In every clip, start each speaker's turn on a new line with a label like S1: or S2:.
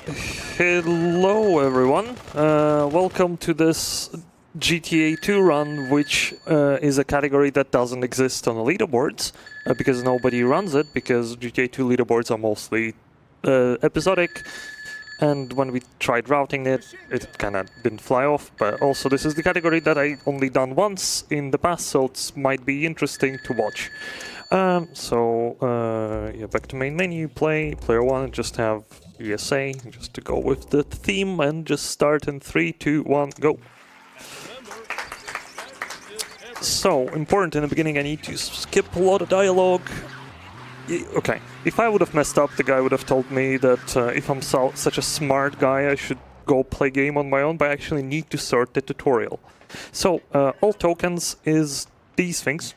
S1: Hello everyone, welcome to this GTA 2 run, which is a category that doesn't exist on the leaderboards because nobody runs it, because GTA 2 leaderboards are mostly episodic, and when we tried routing it, it kind of didn't fly off. But also this is the category that I only done once in the past, so it might be interesting to watch. Yeah, back to main menu, player 1, and just have ESA, just to go with the theme, and just start in 3, 2, 1, go. So, important in the beginning, I need to skip a lot of dialogue. Okay, if I would have messed up, the guy would have told me that if I'm such a smart guy, I should go play game on my own, but I actually need to start the tutorial. So, all tokens is these things.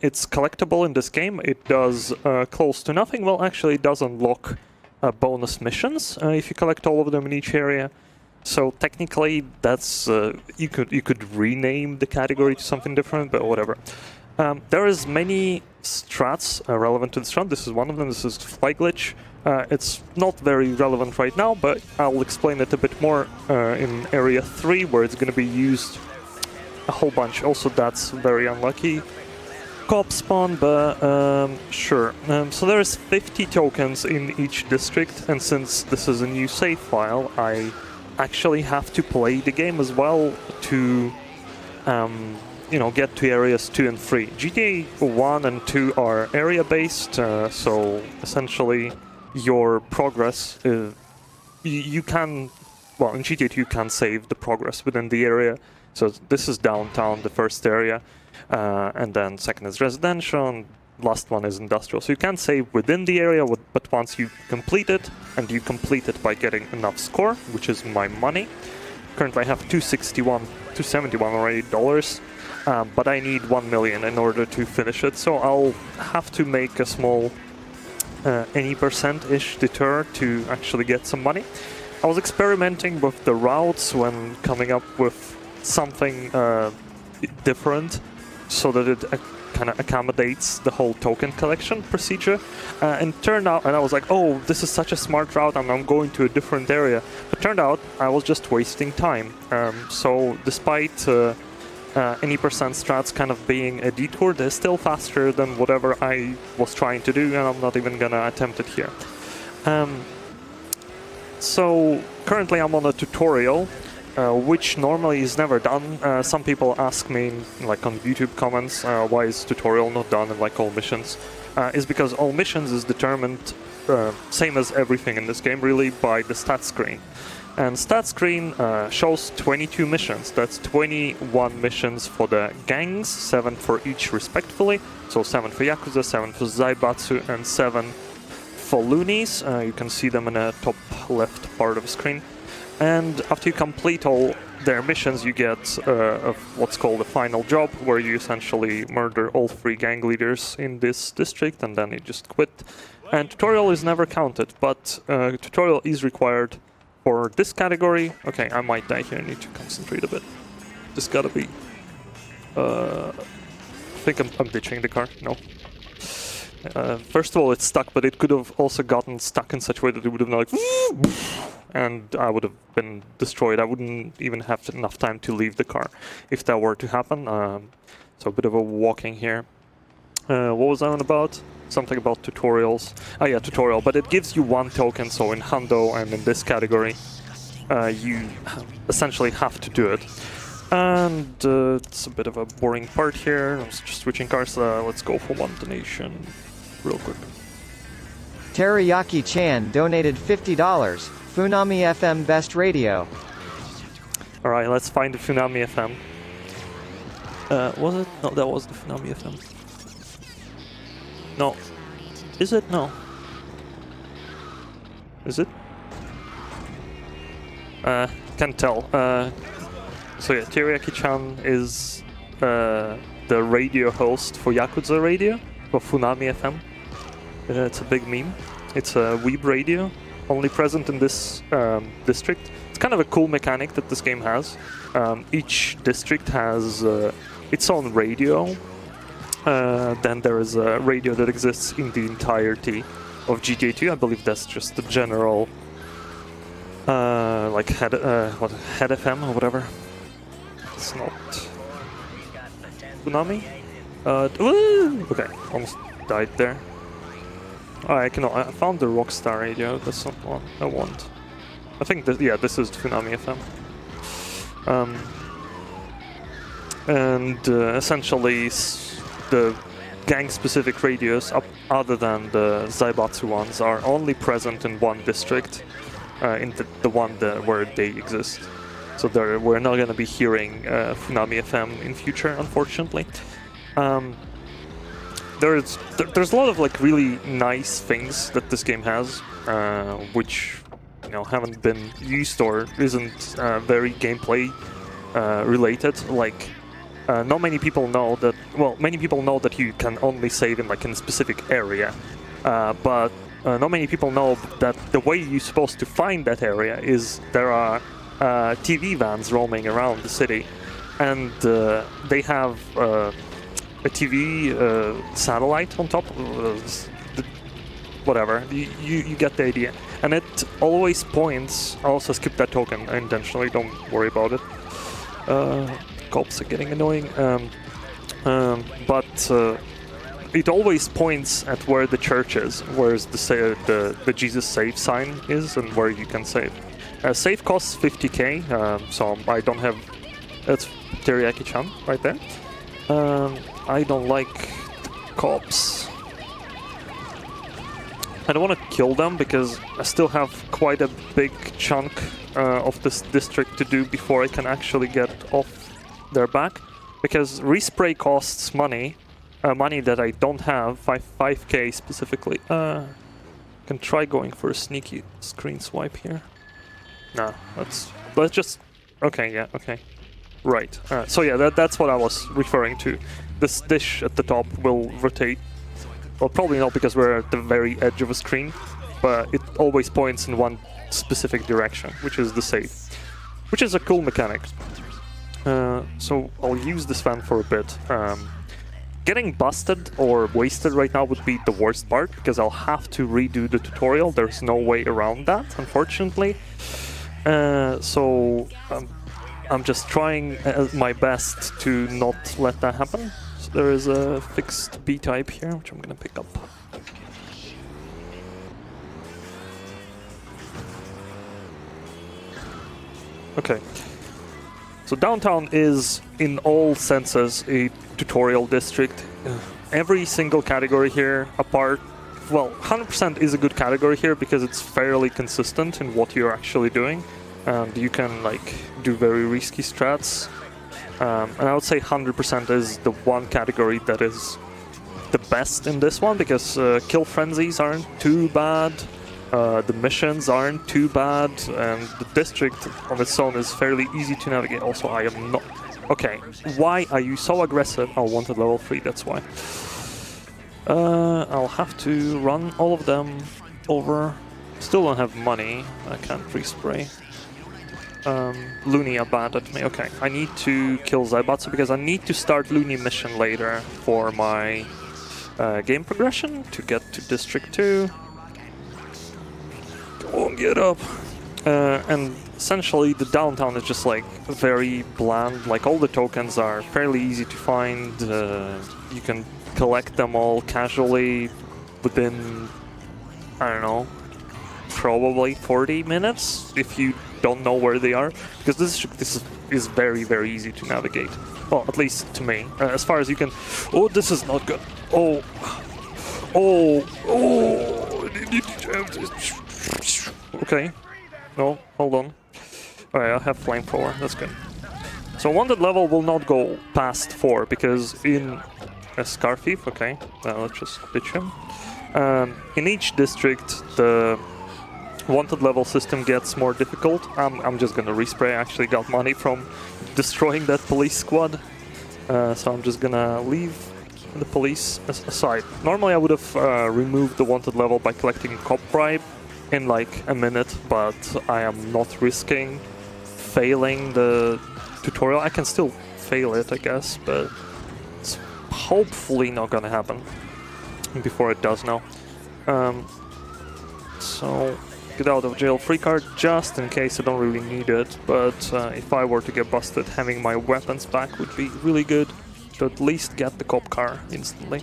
S1: It's collectible in this game. It does close to nothing. Well, actually, it does unlock bonus missions if you collect all of them in each area. So technically, that's you could rename the category to something different, but whatever. There is many strats relevant to this run. This is one of them. This is Fly Glitch. It's not very relevant right now, but I'll explain it a bit more in Area 3, where it's going to be used a whole bunch. Also, that's very unlucky. Co-op spawn, but sure. So there's 50 tokens in each district, and since this is a new save file, I actually have to play the game as well to, you know, get to areas 2 and 3. GTA 1 and 2 are area-based, so essentially your progress, you can, well, in GTA 2 you can save the progress within the area. So this is downtown, the first area. And then second is residential, and last one is industrial. So you can save within the area, but once you complete it, and you complete it by getting enough score, which is my money. Currently I have 271 already dollars, but I need 1 million in order to finish it. So I'll have to make a small, any percent-ish deter to actually get some money. I was experimenting with the routes when coming up with something different, so that it kind of accommodates the whole token collection procedure. And turned out, and I was like, oh, this is such a smart route, and I'm going to a different area. But turned out I was just wasting time. So despite any percent strats kind of being a detour, they're still faster than whatever I was trying to do, and I'm not even gonna attempt it here. So currently I'm on a tutorial, which normally is never done. Some people ask me, like on YouTube comments, why is tutorial not done in like all missions? Is because all missions is determined, same as everything in this game really, by the stat screen. And stat screen shows 22 missions. That's 21 missions for the gangs, 7 for each respectively. So 7 for Yakuza, 7 for Zaibatsu, and 7 for loonies. You can see them in the top left part of the screen. And after you complete all their missions, you get what's called a final job, where you essentially murder all 3 gang leaders in this district, and then you just quit. And tutorial is never counted, but tutorial is required for this category. Okay, I might die here, I need to concentrate a bit. This gotta be... I think I'm ditching the car, no. First of all, it's stuck, but it could have also gotten stuck in such a way that it would have been like... and I would have been destroyed. I wouldn't even have enough time to leave the car if that were to happen. So a bit of a walking here. What was I on about? Something about tutorials. Oh yeah, tutorial, but it gives you 1 token, so in Hundo and in this category, you essentially have to do it. And it's a bit of a boring part here. I'm just switching cars. Let's go for one donation real quick.
S2: Teriyaki-chan donated $50. Funami FM Best Radio.
S1: Alright, let's find the Funami FM. Was it? No, that was the Funami FM. No. Is it? No. Is it? Can't tell. So yeah, Teriyaki-chan is the radio host for Yakuza Radio, for Funami FM. It's a big meme. It's a weeb radio, only present in this district. It's kind of a cool mechanic that this game has. Each district has its own radio. Then there is a radio that exists in the entirety of GTA 2. I believe that's just the general like Head FM or whatever. It's not Tsunami. Okay, almost died there. I found the Rockstar radio. That's not one I want. I think that, yeah, this is Tsunami FM. And essentially the gang-specific radios, other than the Zaibatsu ones, are only present in one district, in the one where they exist. So we're not going to be hearing Funami FM in future, unfortunately. There's a lot of like really nice things that this game has, which haven't been used or isn't very gameplay related. Like not many people know that. Well, many people know that you can only save in a specific area, but not many people know that the way you're supposed to find that area is there are TV vans roaming around the city, and they have a TV satellite on top. Whatever, you get the idea. And it always points. I also skipped that token intentionally. Don't worry about it. Cops are getting annoying. But it always points at where the church is, where the Jesus save sign is, and where you can save. Save costs 50k, so I don't have. That's Teriyaki-chan right there. I don't like the cops. I don't want to kill them because I still have quite a big chunk of this district to do before I can actually get off their back. Because respray costs money, money that I don't have, 5k specifically. Can try going for a sneaky screen swipe here. No, let's just. Okay, yeah, okay. Right. So yeah, that's what I was referring to. This dish at the top will rotate. Well, probably not because we're at the very edge of a screen, but it always points in one specific direction, which is the save, which is a cool mechanic. So I'll use this fan for a bit. Getting busted or wasted right now would be the worst part, because I'll have to redo the tutorial. There's no way around that, unfortunately. So I'm just trying my best to not let that happen. So there is a fixed B-type here, which I'm gonna pick up. Okay. So downtown is, in all senses, a tutorial district. Every single category here, apart... Well, 100% is a good category here because it's fairly consistent in what you're actually doing. And you can, do very risky strats. And I would say 100% is the one category that is the best in this one, because kill frenzies aren't too bad. The missions aren't too bad, and the district on its own is fairly easy to navigate. Also, I am not... Okay, why are you so aggressive? I wanted level 3, that's why. I'll have to run all of them over. Still don't have money. I can't respray. Looney abandoned me. Okay, I need to kill Zaibatsu because I need to start Looney mission later for my game progression to get to District 2. Go on, get up! And essentially the downtown is just very bland. All the tokens are fairly easy to find. You can collect them all casually within, I don't know, probably 40 minutes if you don't know where they are, because this is very, very easy to navigate. Well, at least to me. As far as you can... Oh, this is not good. Oh. Okay. No, hold on. Alright, I have flamethrower. That's good. So wanted level will not go past 4, because in a Scar Thief, okay, let's just ditch him. In each district, the wanted level system gets more difficult. I'm just gonna respray. I actually got money from destroying that police squad. So I'm just gonna leave the police aside. Normally I would have removed the wanted level by collecting a cop bribe in a minute, but I am not risking failing the tutorial. I can still fail it, I guess, but it's hopefully not gonna happen before it does now. So get out of jail free card just in case I don't really need it, but if I were to get busted, having my weapons back would be really good to at least get the cop car instantly.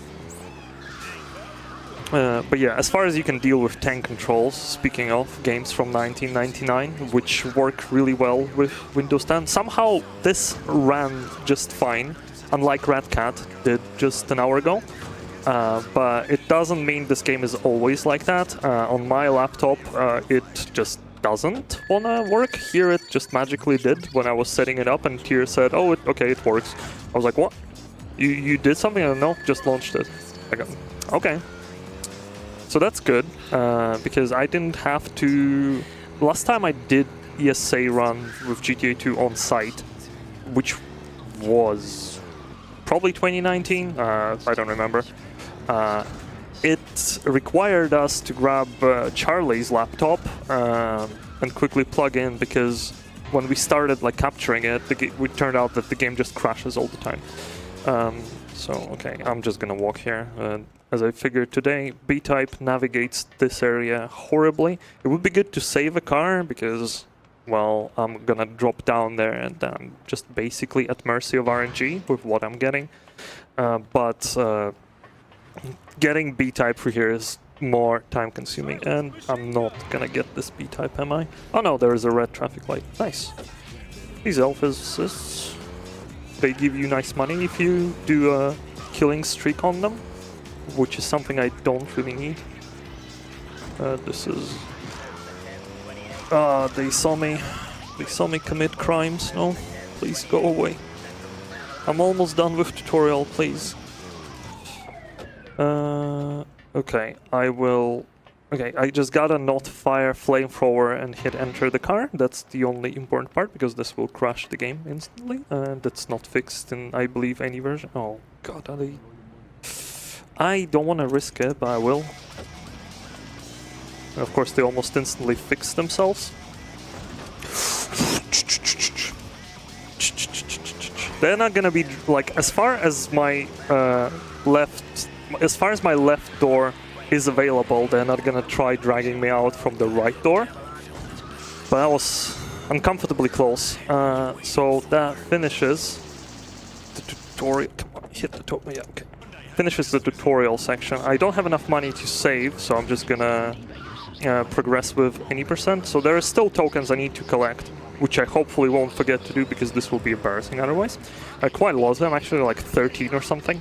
S1: But yeah, as far as you can deal with tank controls, speaking of games from 1999, which work really well with Windows 10, somehow this ran just fine, unlike Red Cat did just an hour ago. But it doesn't mean this game is always like that. On my laptop, it just doesn't wanna work. Here it just magically did when I was setting it up, and Tier said, "Oh, okay, it works." I was like, "What? You did something?" I don't know, just launched it. I go, okay. So that's good, because I didn't have to... Last time I did ESA run with GTA 2 on site, which was probably 2019, I don't remember. It required us to grab Charlie's laptop and quickly plug in, because when we started like capturing it, it turned out that the game just crashes all the time. So, okay, I'm just gonna walk here. As I figured today, B-Type navigates this area horribly. It would be good to save a car because, well, I'm gonna drop down there and I'm just basically at mercy of RNG with what I'm getting. But getting B-Type through here is more time consuming, and I'm not gonna get this B-Type, am I? Oh no, there is a red traffic light. Nice. These elf physicists, they give you nice money if you do a killing streak on them, which is something I don't really need. This is... they saw me. They saw me commit crimes. No, please go away. I'm almost done with tutorial, please. Okay, I will... Okay, I just gotta not fire flamethrower and hit enter the car. That's the only important part, because this will crash the game instantly. That's not fixed in, I believe, any version. Oh god, are they... I don't want to risk it, but I will. And of course, they almost instantly fix themselves. They're not gonna be like, as far as my left door is available, they're not gonna try dragging me out from the right door. But that was uncomfortably close. So that finishes the tutorial. Come on, hit the top. Yeah, okay. Finishes the tutorial section. I don't have enough money to save, so I'm just gonna progress with any percent. So there are still tokens I need to collect, which I hopefully won't forget to do, because this will be embarrassing otherwise. Quite a lot of them, actually like 13 or something.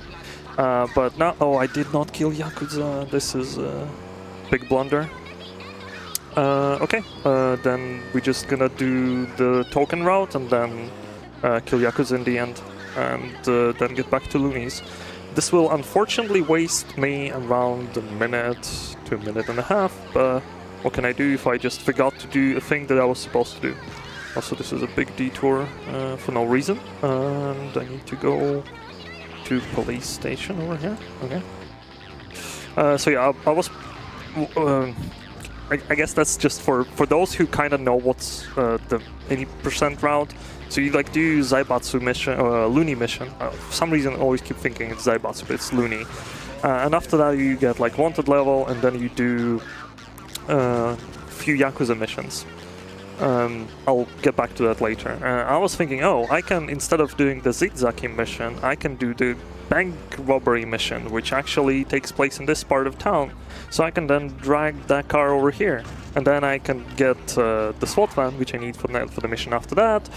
S1: But now, oh, I did not kill Yakuza. This is a big blunder. Okay, then we're just gonna do the token route and then kill Yakuza in the end, and then get back to Loonies. This will unfortunately waste me around a minute to a minute and a half, but what can I do if I just forgot to do a thing that I was supposed to do? Also, this is a big detour for no reason, and I need to go to police station over here. Okay. So yeah, I was... I guess that's just for those who kind of know what's the any percent route. So you like do Zaibatsu mission or Looney mission. For some reason I always keep thinking it's Zaibatsu, but it's Looney. And after that you get like wanted level, and then you do few Yakuza missions. I'll get back to that later. I was thinking, oh, I can, instead of doing the Zizaki mission, I can do the bank robbery mission, which actually takes place in this part of town. So I can then drag that car over here, and then I can get the SWAT van, which I need for the mission after that,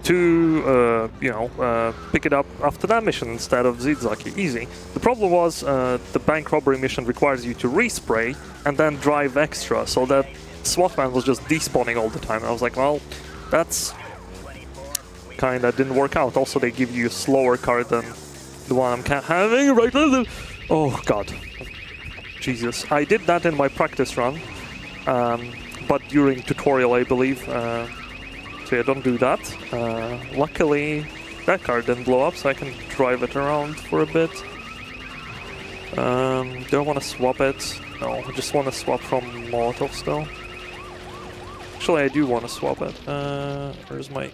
S1: to, pick it up after that mission instead of Zizaki. Easy. The problem was the bank robbery mission requires you to respray and then drive extra, so that SWAT van was just despawning all the time. I was like, well, that's kinda didn't work out. Also, they give you a slower car than the one I'm having right now. Oh god. Jesus. I did that in my practice run, but during tutorial, I believe. So yeah, don't do that. Luckily, that car didn't blow up, so I can drive it around for a bit. Do I want to swap it? No, I just want to swap from Molotov still. Actually, I do want to swap it. Where's my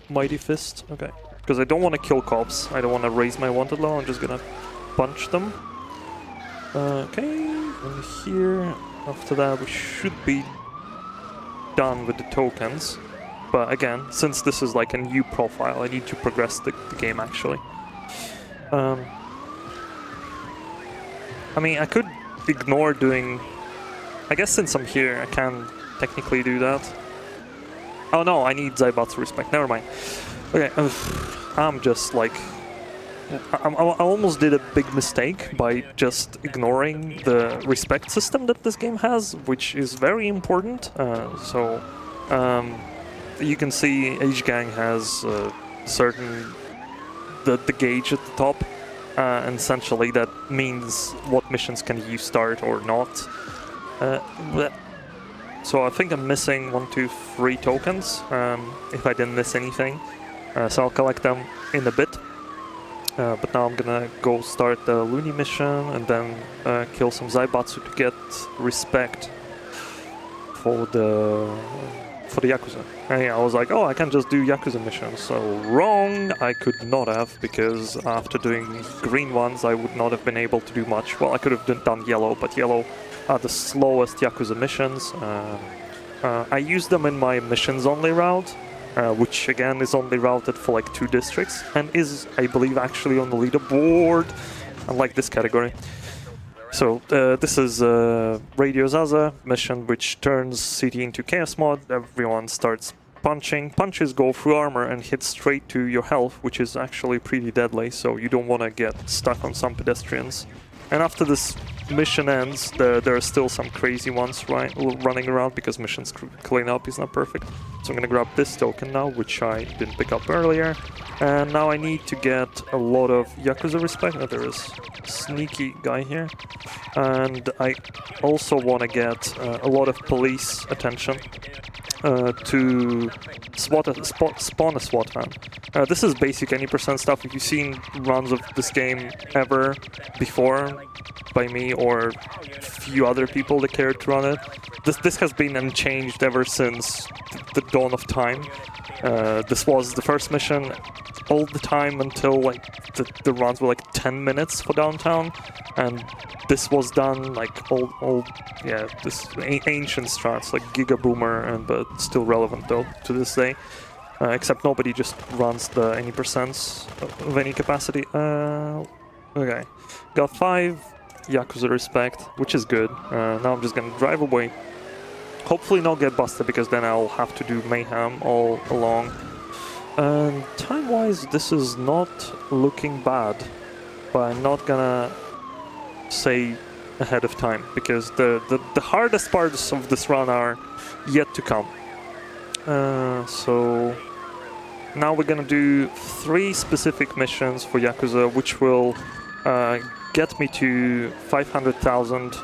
S1: Mighty Fist? Okay. Because I don't want to kill cops. I don't want to raise my wanted level. I'm just gonna punch them. Okay, and here, after that we should be done with the tokens. But again, since this is like a new profile, I need to progress the game actually. I mean, I could ignore doing... I guess since I'm here, I can technically do that. Oh no, I need Zaibatsu respect, never mind. Okay, I'm just like... I almost did a big mistake by just ignoring the respect system that this game has, which is very important. You can see H-Gang has certain... the gauge at the top, and essentially that means what missions can you start or not. So I think I'm missing 1, 2, 3 tokens, if I didn't miss anything. So I'll collect them in a bit. But now I'm gonna go start the Looney mission and then kill some Zaibatsu to get respect for the Yakuza. And yeah, I was like, oh, I can just do Yakuza missions. So wrong, I could not have, because after doing green ones, I would not have been able to do much. Well, I could have done yellow, but yellow are the slowest Yakuza missions. I use them in my missions only route, which again is only routed for like 2 districts, and is, I believe, actually on the leaderboard, unlike this category. So this is Radio Zaza mission, which turns city into chaos mod. Everyone starts punching. Punches go through armor and hit straight to your health, which is actually pretty deadly, so you don't want to get stuck on some pedestrians. And after this mission ends, there are still some crazy ones running around, because missions cleanup is not perfect. So I'm gonna grab this token now, which I didn't pick up earlier. And now I need to get a lot of Yakuza respect. Oh, there is a sneaky guy here. And I also want to get a lot of police attention to spawn a SWAT van. This is basic any percent stuff. If you've seen runs of this game ever before by me or a few other people that cared to run it, this has been unchanged ever since the dawn of time. This was the first mission all the time until like the runs were like 10 minutes for downtown, and this was done like this ancient strats like Giga Boomer, but still relevant though to this day. Except nobody just runs the any percents of any capacity. Okay, got 5 Yakuza respect, which is good. Now I'm just gonna drive away. Hopefully not get busted, because then I'll have to do mayhem all along. And time-wise, this is not looking bad, but I'm not gonna say ahead of time, because the hardest parts of this run are yet to come. So now we're gonna do 3 specific missions for Yakuza, which will get me to 500,000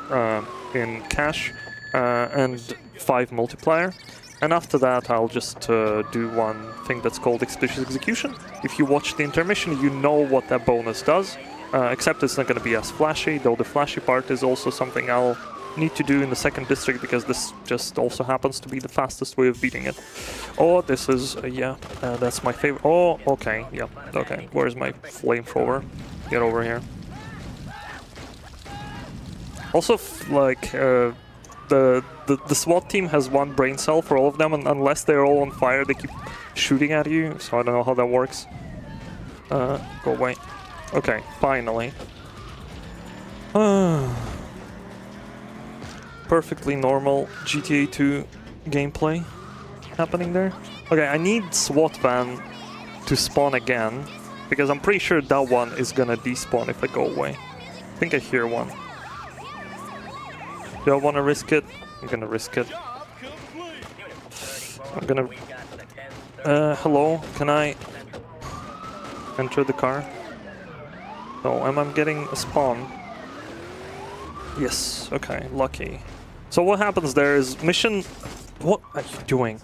S1: in cash and 5 multiplier. And after that, I'll just do one thing that's called Expeditious Execution. If you watch the intermission, you know what that bonus does, except it's not going to be as flashy, though the flashy part is also something I'll need to do in the 2nd district, because this just also happens to be the fastest way of beating it. Oh, this is, that's my favorite. Oh, okay, yeah, okay. Where's my flamethrower? Get over here. Also, like, the SWAT team has 1 brain cell for all of them, and unless they're all on fire, they keep shooting at you, so I don't know how that works. Go away. Okay, finally. Perfectly normal GTA 2 gameplay happening there. Okay, I need SWAT van to spawn again, because I'm pretty sure that one is gonna despawn if I go away. I think I hear one. Do I want to risk it? I'm gonna risk it. I'm gonna... hello? Can I enter the car? No, am I getting a spawn? Yes, okay, lucky. So what happens there is mission... What are you doing?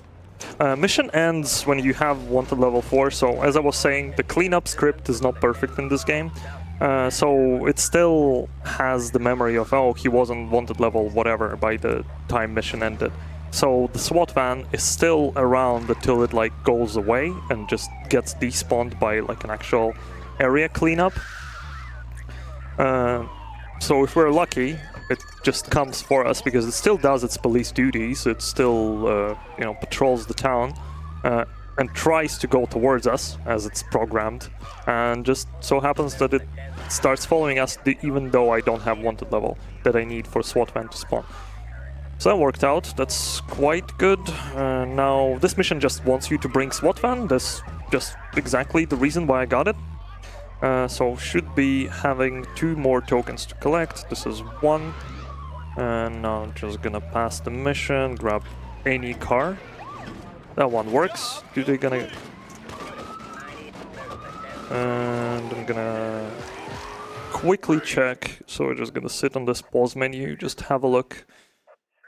S1: Mission ends when you have wanted level 4, so as I was saying, the cleanup script is not perfect in this game. So it still has the memory of, oh, he wasn't wanted level whatever by the time mission ended. So the SWAT van is still around until it like goes away and just gets despawned by like an actual area cleanup. So if we're lucky, it just comes for us because it still does its police duties. It still, you know, patrols the town and tries to go towards us as it's programmed. And just so happens that it starts following us, even though I don't have wanted level that I need for SWAT van to spawn. So that worked out. That's quite good. Now this mission just wants you to bring SWAT van. That's just exactly the reason why I got it. So should be having 2 more tokens to collect. This is 1. And now I'm just gonna pass the mission, grab any car. That one works. Do they gonna... And I'm gonna quickly check. So we're just gonna sit on this pause menu, just have a look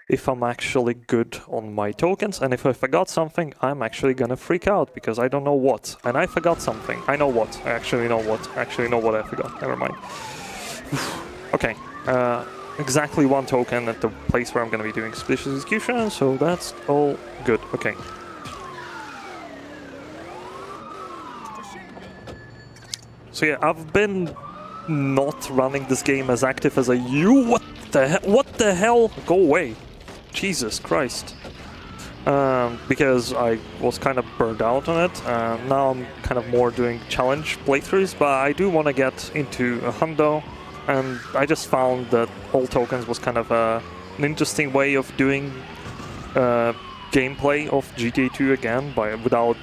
S1: if I'm actually good on my tokens, and if I forgot something, I'm actually gonna freak out because I don't know what. And I forgot something. I know what. I actually know what. I actually know what I forgot. Never mind. Okay. Exactly 1 token at the place where I'm gonna be doing Expeditious Execution, so that's all good. Okay. So yeah, I've been not running this game as active as I you. What the hell? Go away. Jesus Christ. Because I was kind of burned out on it. Now I'm kind of more doing challenge playthroughs, but I do want to get into a hundo, and I just found that all tokens was kind of an interesting way of doing gameplay of GTA 2 again, without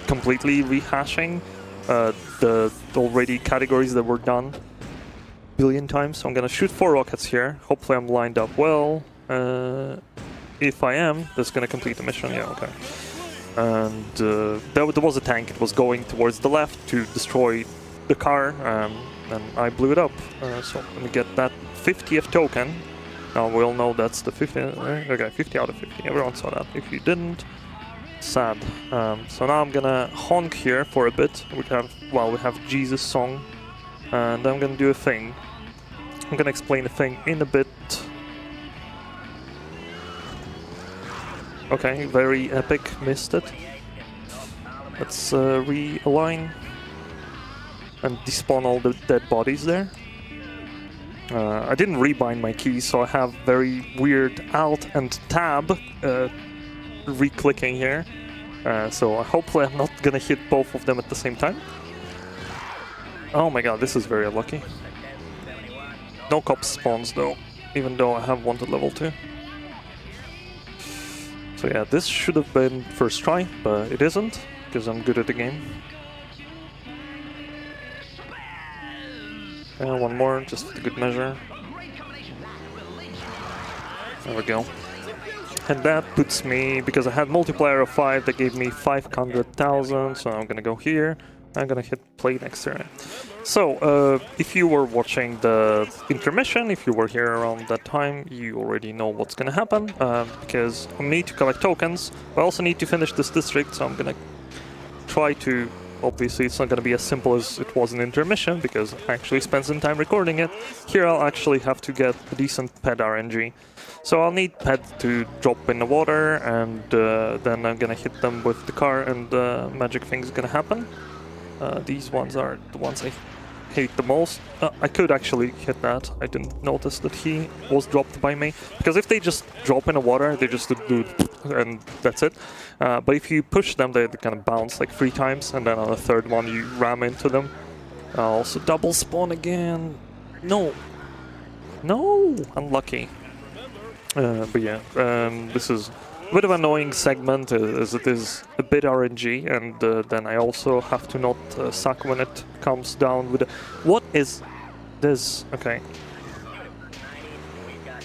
S1: completely rehashing the already categories that were done a billion times. So I'm gonna shoot 4 rockets here. Hopefully I'm lined up well. If I am, that's gonna complete the mission. Yeah, okay. And there was a tank. It was going towards the left to destroy the car, and I blew it up. So let me get that 50th token. Now we all know that's the 50th. Okay, 50 out of 50. Everyone saw that. If you didn't, sad. So now I'm gonna honk here for a bit. We have Jesus song, and I'm gonna do a thing. I'm gonna explain the thing in a bit. Okay, very epic, missed it. Let's realign and despawn all the dead bodies there. I didn't rebind my keys, so I have very weird Alt and Tab re-clicking here. So hopefully I'm not gonna hit both of them at the same time. Oh my god, this is very unlucky. No cops spawns though, even though I have wanted level 2. So yeah, this should have been first try, but it isn't, because I'm good at the game. And 1 more, just for good measure. There we go. And that puts me, because I had multiplier of 5, that gave me 500,000, so I'm gonna go here. I'm gonna hit play next turn. So, if you were watching the intermission, if you were here around that time, you already know what's gonna happen, because I need to collect tokens. I also need to finish this district, so I'm gonna try to... Obviously, it's not gonna be as simple as it was in intermission, because I actually spent some time recording it. Here I'll actually have to get a decent ped RNG. So I'll need ped to drop in the water, and then I'm gonna hit them with the car, and magic thing's gonna happen. These ones are the ones I hate the most. I could actually hit that. I didn't notice that he was dropped by me. Because if they just drop in the water, they just do and that's it. But if you push them, they kind of bounce like 3 times, and then on the 3rd one you ram into them. Also double spawn again. No. No! Unlucky. But yeah, this is a bit of an annoying segment, as it is a bit RNG, and then I also have to not suck when it comes down with... What is this? Okay.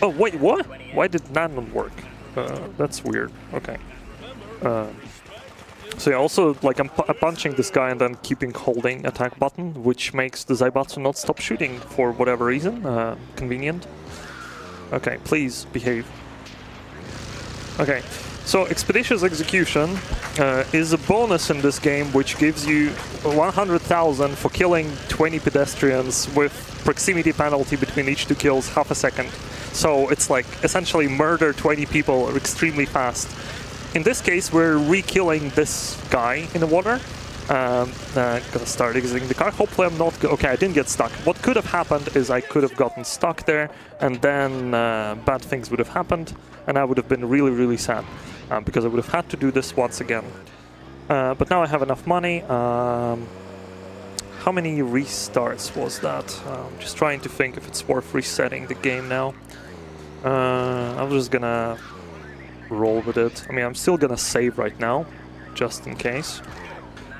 S1: Oh, wait, what? Why did that not work? That's weird. Okay. So yeah, also, like, I'm punching this guy and then keeping holding attack button, which makes the Zaibatsu not stop shooting for whatever reason. Convenient. Okay, please behave. Okay, so Expeditious Execution is a bonus in this game which gives you 100,000 for killing 20 pedestrians with proximity penalty between each 2 kills, half a second. So it's like essentially murder 20 people extremely fast. In this case, we're re-killing this guy in the water, Gonna start exiting the car. Hopefully I'm not... Okay, I didn't get stuck. What could have happened is I could have gotten stuck there, and then bad things would have happened, and I would have been really, really sad, because I would have had to do this once again. But now I have enough money. How many restarts was that? I'm just trying to think if it's worth resetting the game now. I'm just gonna roll with it. I mean, I'm still gonna save right now, just in case.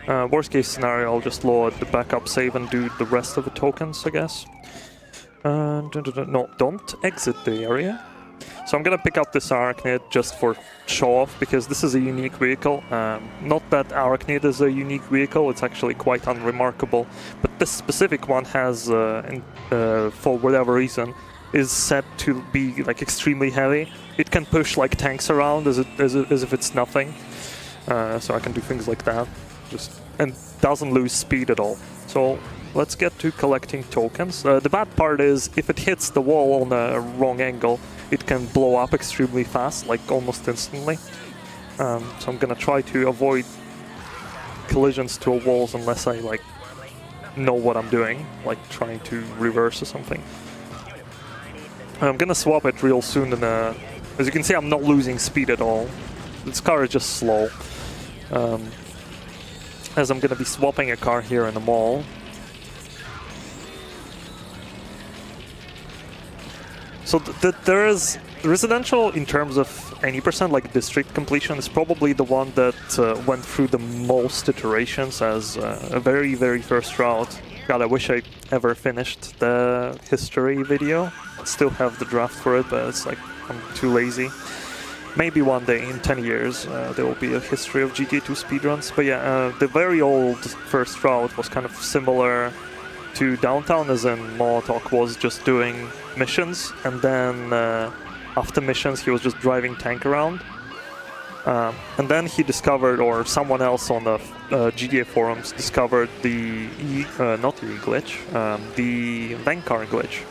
S1: Worst case scenario, I'll just load the backup save and do the rest of the tokens, I guess. No, don't exit the area. So I'm gonna pick up this Arachnid just for show-off, because this is a unique vehicle. Not that Arachnid is a unique vehicle, it's actually quite unremarkable. But this specific one has, for whatever reason, is set to be like extremely heavy. It can push like tanks around as if it's nothing. So I can do things like that. And doesn't lose speed at all. So let's get to collecting tokens. The bad part is if it hits the wall on a wrong angle, it can blow up extremely fast, like almost instantly. So I'm gonna try to avoid collisions to walls unless I like know what I'm doing, like trying to reverse or something. I'm gonna swap it real soon, and as you can see, I'm not losing speed at all. This car is just slow. As I'm gonna be swapping a car here in the mall. So there is residential in terms of any percent, like district completion, is probably the one that went through the most iterations as a very, very first route. God, I wish I ever finished the history video. I still have the draft for it, but it's like I'm too lazy. Maybe one day, in 10 years, there will be a history of GTA 2 speedruns. But yeah, the very old first route was kind of similar to Downtown, as in Molotov was just doing missions, and then after missions he was just driving tank around. And then he discovered, or someone else on the GTA forums discovered the, not the glitch, the Vancar glitch.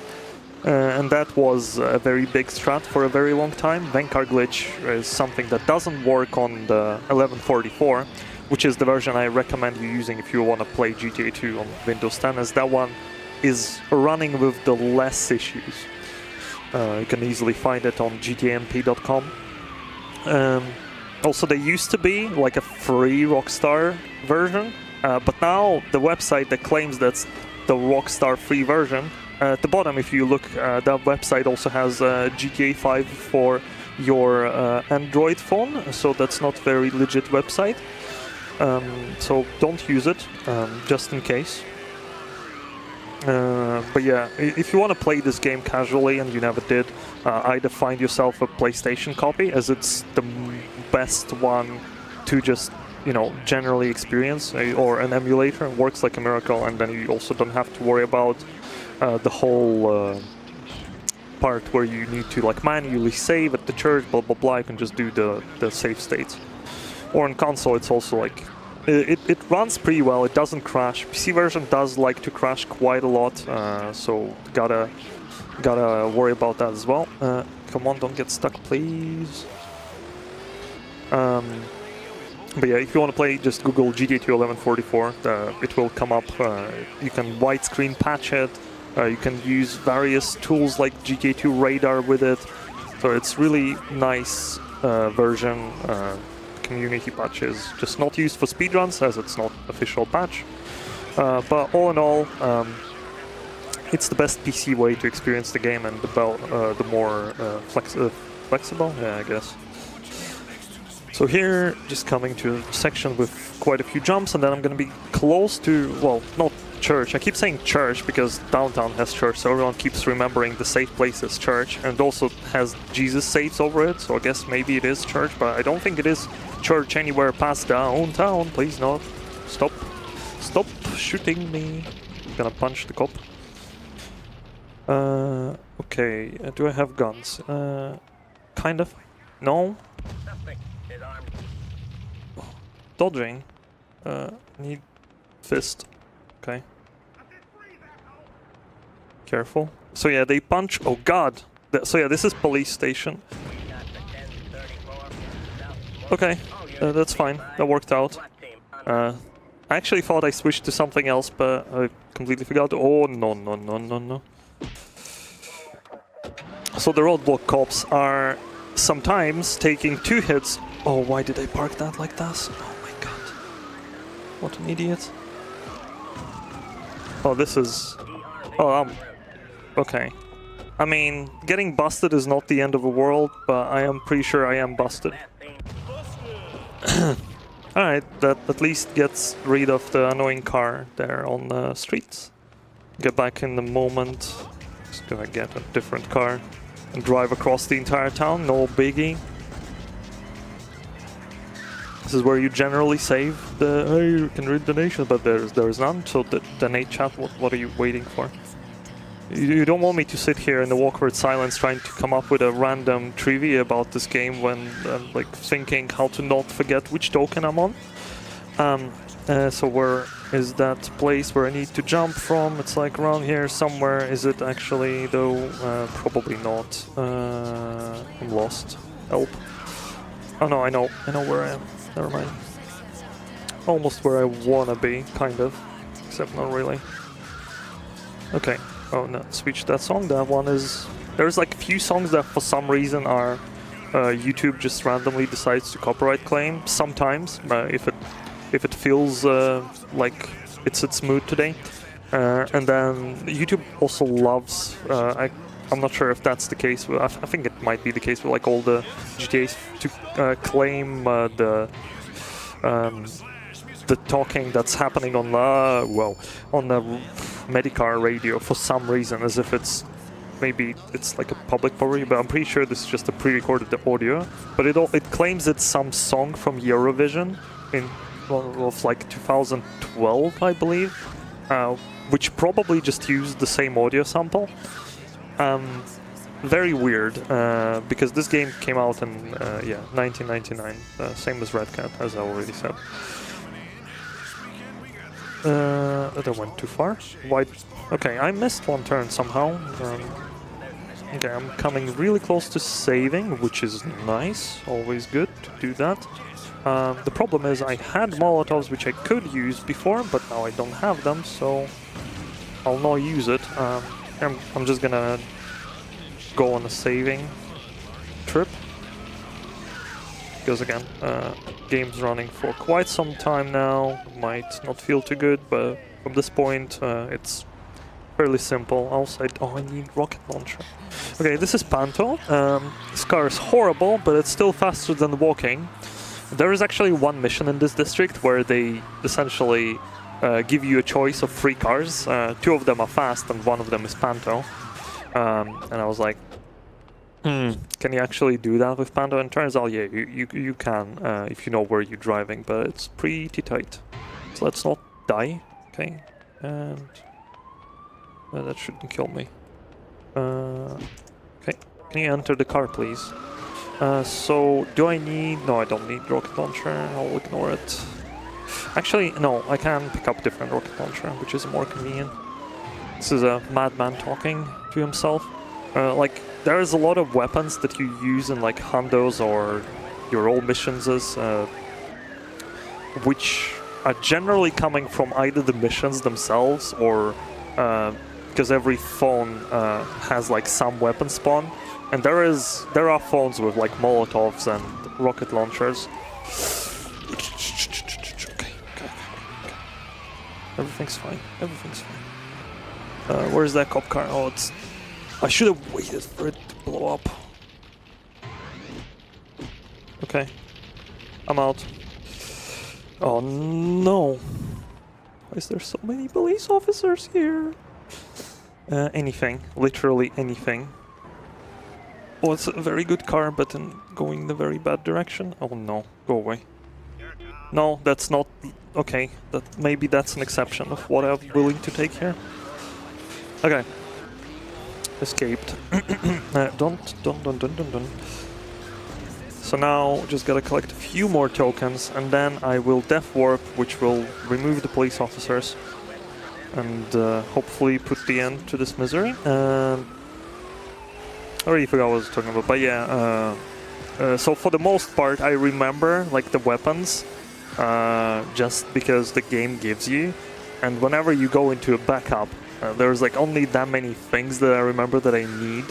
S1: And that was a very big strat for a very long time. Vancar glitch is something that doesn't work on the 1144, which is the version I recommend you using if you want to play GTA 2 on Windows 10, as that one is running with the less issues. You can easily find it on gtamp.com. Also, there used to be like a free Rockstar version, but now the website that claims that's the Rockstar free version, at the bottom, if you look, that website also has GTA 5 for your Android phone, so that's not a very legit website. So don't use it, just in case. But yeah, if you want to play this game casually and you never did, either find yourself a PlayStation copy, as it's the best one to just, you know, generally experience, or an emulator. It works like a miracle, and then you also don't have to worry about the whole part where you need to like manually save at the church, blah blah blah. You can just do the save states. Or on console, it's also like it runs pretty well. It doesn't crash. PC version does like to crash quite a lot, so gotta worry about that as well. Come on, don't get stuck, please. But yeah, if you want to play, just Google GTA 2 1144. It will come up. You can widescreen patch it. You can use various tools like GTA 2 Radar with it. So it's really nice version. Community patch is just not used for speedruns, as it's not official patch. But all in all, it's the best PC way to experience the game, and the more flexible, yeah, I guess. So here, just coming to a section with quite a few jumps, and then I'm going to be close to, well, not church. I keep saying church because downtown has church, so everyone keeps remembering the safe place is church, and it also has Jesus saves over it, so I guess maybe it is church, but I don't think it is church anywhere past downtown. Please not. Stop. Stop shooting me. I'm gonna punch the cop. Okay, do I have guns? Kind of. No. Dodging. Need fist. Okay. Careful. So yeah, they punch. Oh god. So yeah, this is police station. Okay, that's fine. That worked out. I actually thought I switched to something else, but I completely forgot. Oh, no, no, no, no, no. So the roadblock cops are sometimes taking 2 hits. Oh, why did I park that like this? Oh my god. What an idiot. Oh, this is... Oh, okay. I mean, getting busted is not the end of the world, but I am pretty sure I am busted. Alright, that at least gets rid of the annoying car there on the streets. Get back in the moment. Just gonna get a different car and drive across the entire town, no biggie. This is where you generally save the, hey, you can read donations, but there's none, so the donate chat, what are you waiting for? You don't want me to sit here in the awkward silence trying to come up with a random trivia about this game when I'm like thinking how to not forget which token I'm on. So where is that place where I need to jump from? It's like around here somewhere. Is it actually though? Probably not. I'm lost. Help. Oh no, I know where I am. Never mind. Almost where I wanna be, kind of. Except not really. Okay. Oh no, switch that song. That one is... There's like a few songs that for some reason are... YouTube just randomly decides to copyright claim. Sometimes, if it feels like it's its mood today. And then YouTube also loves... I'm not sure if that's the case. I think it might be the case with like all the GTAs to claim the talking that's happening on the Medicar radio for some reason, as if it's maybe it's like a public property. But I'm pretty sure this is just a pre-recorded audio. But it claims it's some song from Eurovision of like 2012, I believe, which probably just used the same audio sample. Very weird, because this game came out in 1999, same as Red Cat, as I already said. That went too far. Why? Okay, I missed one turn somehow. Okay, I'm coming really close to saving, which is nice. Always good to do that. The problem is I had Molotovs which I could use before, but now I don't have them, so I'll not use it. I'm just gonna go on a saving trip. Because again, game's running for quite some time now. Might not feel too good, but from this point, it's fairly simple. Outside, oh, I need rocket launcher. Okay, this is Panto. This car is horrible, but it's still faster than walking. There is actually one mission in this district where they essentially give you a choice of 3 cars. 2 of them are fast, and 1 of them is Panto. And I was like, can you actually do that with Panda? And turns out, yeah, you can if you know where you're driving, but it's pretty tight. So let's not die, okay? And that shouldn't kill me. Okay, can you enter the car, please? So do I need? No, I don't need rocket launcher. I'll ignore it. Actually, no, I can pick up different rocket launcher, which is more convenient. This is a madman talking to himself. Like, there is a lot of weapons that you use in like hundos or your old missions, which are generally coming from either the missions themselves or because every phone has like some weapon spawn, and there are phones with like Molotovs and rocket launchers. Okay. Everything's fine. Everything's fine. Where's that cop car? Oh, it's... I should have waited for it to blow up. Okay. I'm out. Oh no. Why is there so many police officers here? Anything. Literally anything. Oh, it's a very good car, but going the very bad direction. Oh no. Go away. No, that's not... Okay. Maybe that's an exception of what I'm willing to take here. Okay. Escaped. Don't. So now just gotta collect a few more tokens, and then I will death warp, which will remove the police officers and hopefully put the end to this misery. I already forgot what I was talking about, but yeah. So for the most part, I remember like the weapons just because the game gives you. And whenever you go into a backup, there's like only that many things that I remember that I need.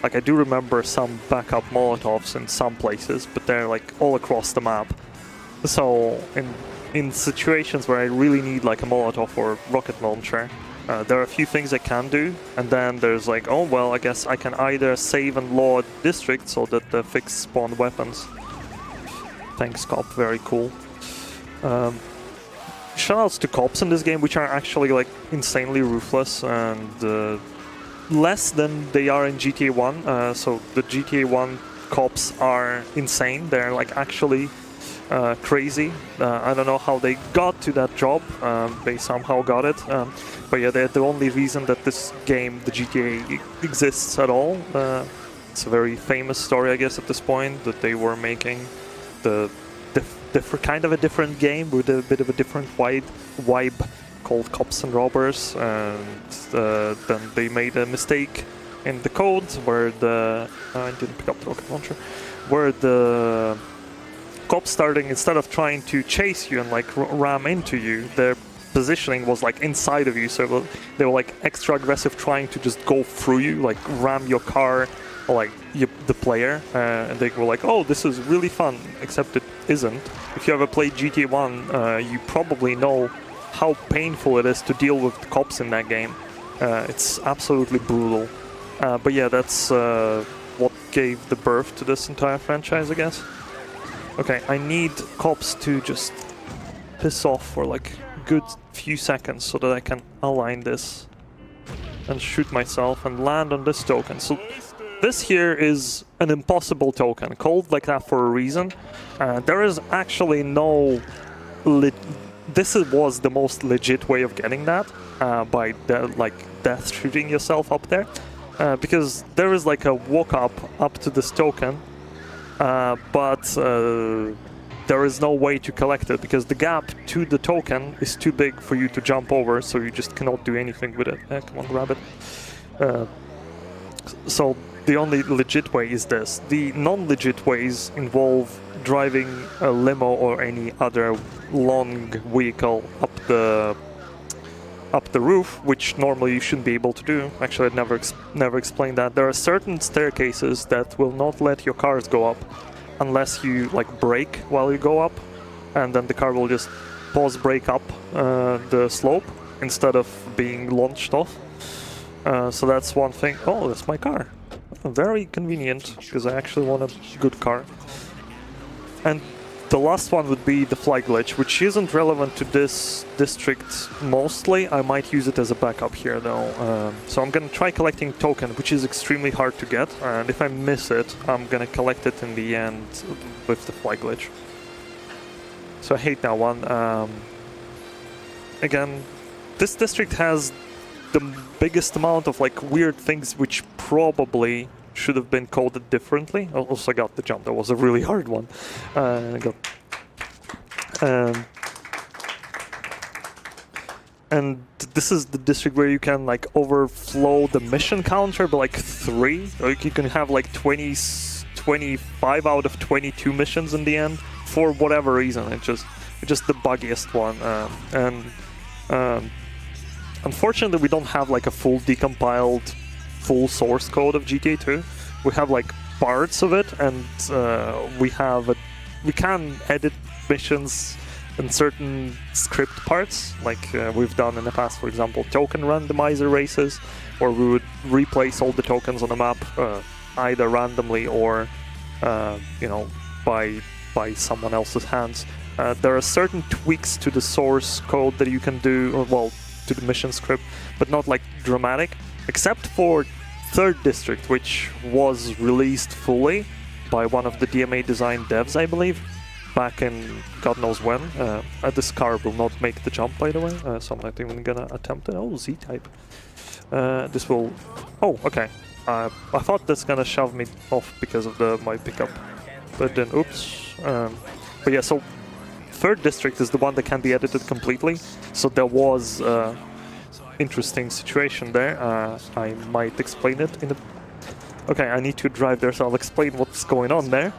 S1: Like I do remember some backup Molotovs in some places, but they're like all across the map. So in situations where I really need like a Molotov or rocket launcher, there are a few things I can do, and then there's like, oh well, I guess I can either save and load districts so that the fixed spawn weapons. Thanks, cop. Very cool. Shoutouts to cops in this game, which are actually like insanely ruthless and less than they are in GTA 1. So the GTA 1 cops are insane. They're like actually crazy. I don't know how they got to that job. They somehow got it. But yeah, they're the only reason that this game, the GTA, exists at all. It's a very famous story, I guess, at this point, that they were making the kind of a different game with a bit of a different vibe called Cops and Robbers, and then they made a mistake in the code where the I didn't pick up the rocket launcher, where the cops starting, instead of trying to chase you and like ram into you, their positioning was like inside of you, so they were like extra aggressive, trying to just go through you, like ram your car, or like the player, and they were like, oh, this is really fun, except it isn't. If you ever played GTA 1, you probably know how painful it is to deal with the cops in that game. It's absolutely brutal. But yeah, that's what gave the birth to this entire franchise, I guess. Okay, I need cops to just piss off for like a good few seconds so that I can align this and shoot myself and land on this token. So this here is an impossible token, called like that for a reason. There is actually no... This was the most legit way of getting that, by death shooting yourself up there. Because there is like a walk up to this token, but there is no way to collect it, because the gap to the token is too big for you to jump over, so you just cannot do anything with it. Come on, grab it. So the only legit way is this. The non-legit ways involve driving a limo or any other long vehicle up the roof, which normally you shouldn't be able to do. Actually, I'd never explained that. There are certain staircases that will not let your cars go up unless you like brake while you go up, and then the car will just pause brake up the slope instead of being launched off. So that's one thing. Oh, that's my car. Very convenient, because I actually want a good car. And the last one would be the fly glitch, which isn't relevant to this district mostly. I might use it as a backup here though. So I'm gonna try collecting token, which is extremely hard to get, and if I miss it, I'm gonna collect it in the end with the fly glitch. So I hate that one. Again, this district has the biggest amount of like weird things which probably should have been coded differently. I also got the jump. That was a really hard one. And this is the district where you can like overflow the mission counter by like 3. Like you can have like 25 out of 22 missions in the end for whatever reason. It's just the buggiest one. Unfortunately, we don't have like a full decompiled, full source code of GTA 2. We have like parts of it, and we can edit missions in certain script parts, like we've done in the past. For example, token randomizer races, where we would replace all the tokens on the map either randomly or by someone else's hands. There are certain tweaks to the source code that you can do, to the mission script, but not like dramatic, except for 3rd District, which was released fully by one of the DMA design devs, I believe, back in God knows when. This car will not make the jump, by the way, so I'm not even gonna attempt it. Oh, Z-type. This will... Oh, okay. I thought that's gonna shove me off because of my pickup, but then oops. But yeah, so 3rd District is the one that can be edited completely, so there was interesting situation there. I might explain it in a... Okay, I need to drive there, so I'll explain what's going on there.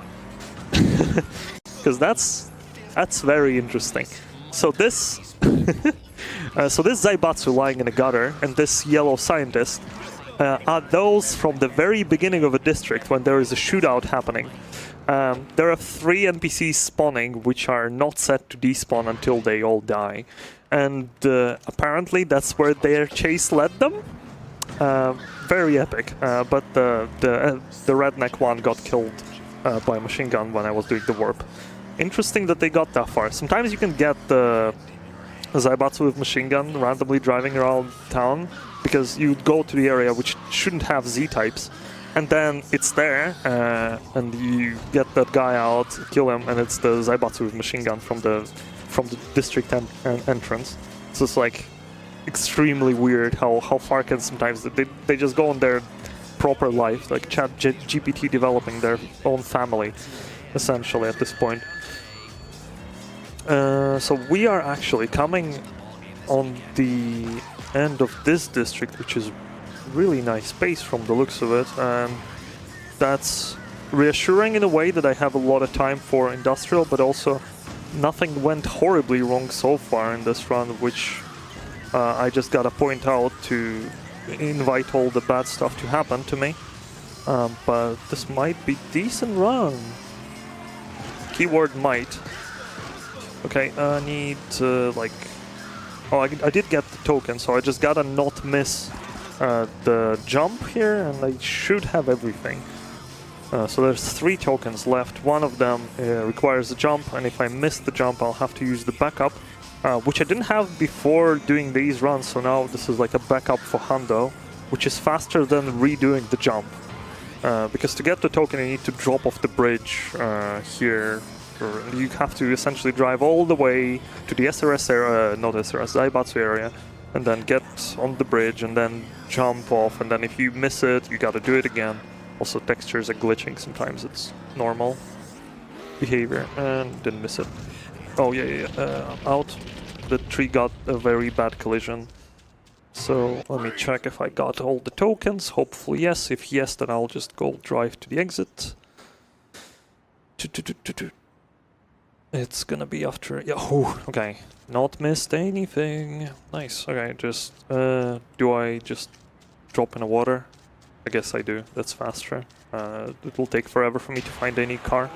S1: Because that's That's very interesting. So this, this Zaibatsu lying in a gutter and this yellow scientist are those from the very beginning of a district when there is a shootout happening. There are 3 NPCs spawning which are not set to despawn until they all die, and apparently that's where their chase led them. Very epic, but the redneck one got killed by a machine gun when I was doing the warp. Interesting that they got that far. Sometimes you can get the Zaibatsu with machine gun randomly driving around town, because you go to the area which shouldn't have Z-types, and then it's there, and you get that guy out, kill him, and it's the Zaibatsu with machine gun from the district entrance. So it's like extremely weird how far can sometimes they just go on their proper life, like GPT developing their own family, essentially at this point. So we are actually coming on the end of this district, which is really nice space from the looks of it, and that's reassuring in a way that I have a lot of time for industrial, but also nothing went horribly wrong so far in this run, which I just gotta point out to invite all the bad stuff to happen to me. But this might be decent run. Keyword might. Okay, I need like... Oh, I did get the token, so I just gotta not miss the jump here, and I should have everything. So there's 3 tokens left. One of them requires a jump, and if I miss the jump, I'll have to use the backup, which I didn't have before doing these runs, so now this is like a backup for Hundo, which is faster than redoing the jump. Because to get the token, you need to drop off the bridge here. You have to essentially drive all the way to the SRS area, not SRS, Zaibatsu area, and then get on the bridge and then jump off, and then if you miss it, you gotta do it again. Also, textures are glitching sometimes, it's normal behavior, and didn't miss it. Oh, yeah, out. The tree got a very bad collision. So, let me check if I got all the tokens. Hopefully yes. If yes, then I'll just go drive to the exit. It's gonna be after... Yeah, oh, okay. Not missed anything. Nice. Okay, just... do I just drop in the water? I guess I do. That's faster. It will take forever for me to find any car.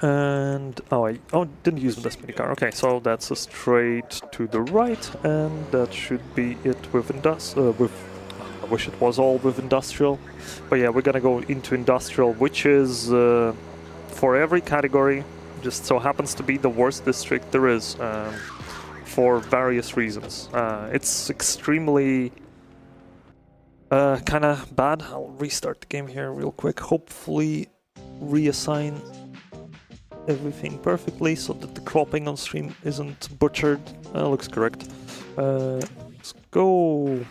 S1: And... Oh, I didn't use this mini car. Okay, so that's a straight to the right, and that should be it with I wish it was all with industrial. But yeah, we're gonna go into industrial, which is... for every category, just so happens to be the worst district there is, for various reasons. It's extremely kind of bad. I'll restart the game here real quick. Hopefully reassign everything perfectly so that the cropping on stream isn't butchered. Looks correct. Let's go.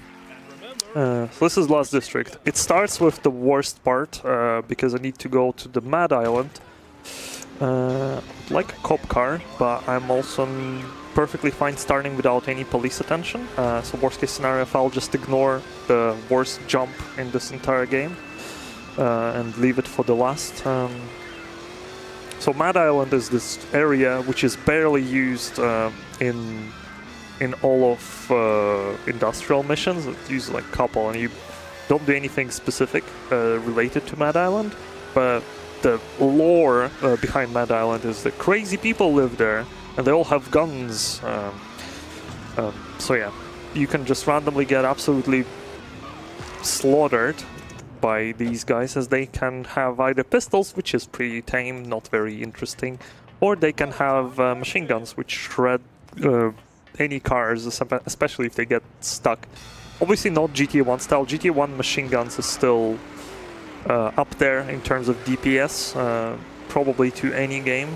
S1: So this is last district. It starts with the worst part, because I need to go to the Mad Island. Like a cop car, but I'm also perfectly fine starting without any police attention. So worst case scenario, if I'll just ignore the worst jump in this entire game and leave it for the last. So Mad Island is this area which is barely used in all of industrial missions. It's used like a couple, and you don't do anything specific related to Mad Island, but the lore behind Mad Island is that crazy people live there, and they all have guns. So yeah, you can just randomly get absolutely slaughtered by these guys, as they can have either pistols, which is pretty tame, not very interesting, or they can have machine guns, which shred any cars, especially if they get stuck. Obviously not GTA 1 style. GTA 1 machine guns is still up there in terms of DPS, probably to any game.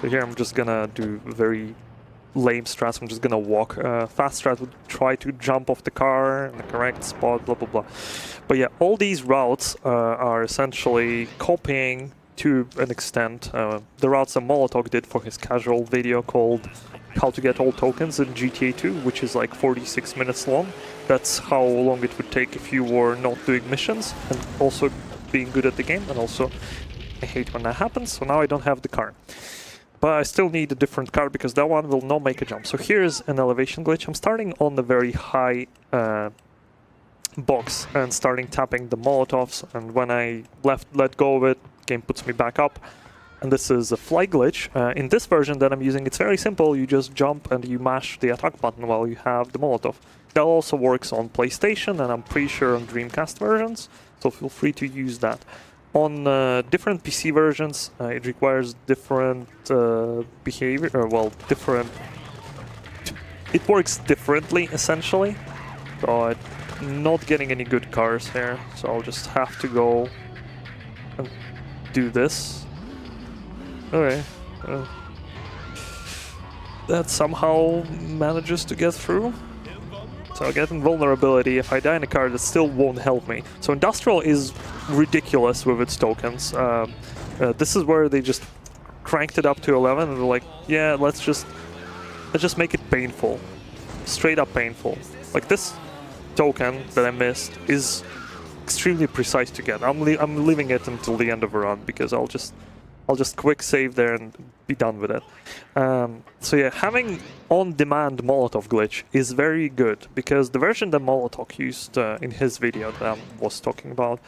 S1: So here I'm just gonna do very lame strats. I'm just gonna walk. Fast strat would try to jump off the car in the correct spot, blah blah blah. But yeah, all these routes are essentially copying to an extent the routes that Molotov did for his casual video called How to Get All Tokens in GTA 2, which is like 46 minutes long. That's how long it would take if you were not doing missions and also being good at the game, and also I hate when that happens, so now I don't have the car. But I still need a different car because that one will not make a jump. So here's an elevation glitch. I'm starting on the very high box and starting tapping the Molotovs, and when I let go of it, game puts me back up. And this is a fly glitch. In this version that I'm using, it's very simple. You just jump and you mash the attack button while you have the Molotov. That also works on PlayStation, and I'm pretty sure on Dreamcast versions, so feel free to use that. On different PC versions, it requires different behavior, or well, different... It works differently, essentially. So I'm not getting any good cars here, so I'll just have to go and do this. Okay. That somehow manages to get through. So I get invulnerability. If I die in a car, that still won't help me. So Industrial is ridiculous with its tokens. This is where they just cranked it up to 11 and they're like, yeah, let's just make it painful. Straight up painful. Like this token that I missed is extremely precise to get. I'm leaving it until the end of a run because I'll just quick save there and be done with it. So yeah, having on-demand Molotov glitch is very good because the version that Molotov used in his video that I was talking about,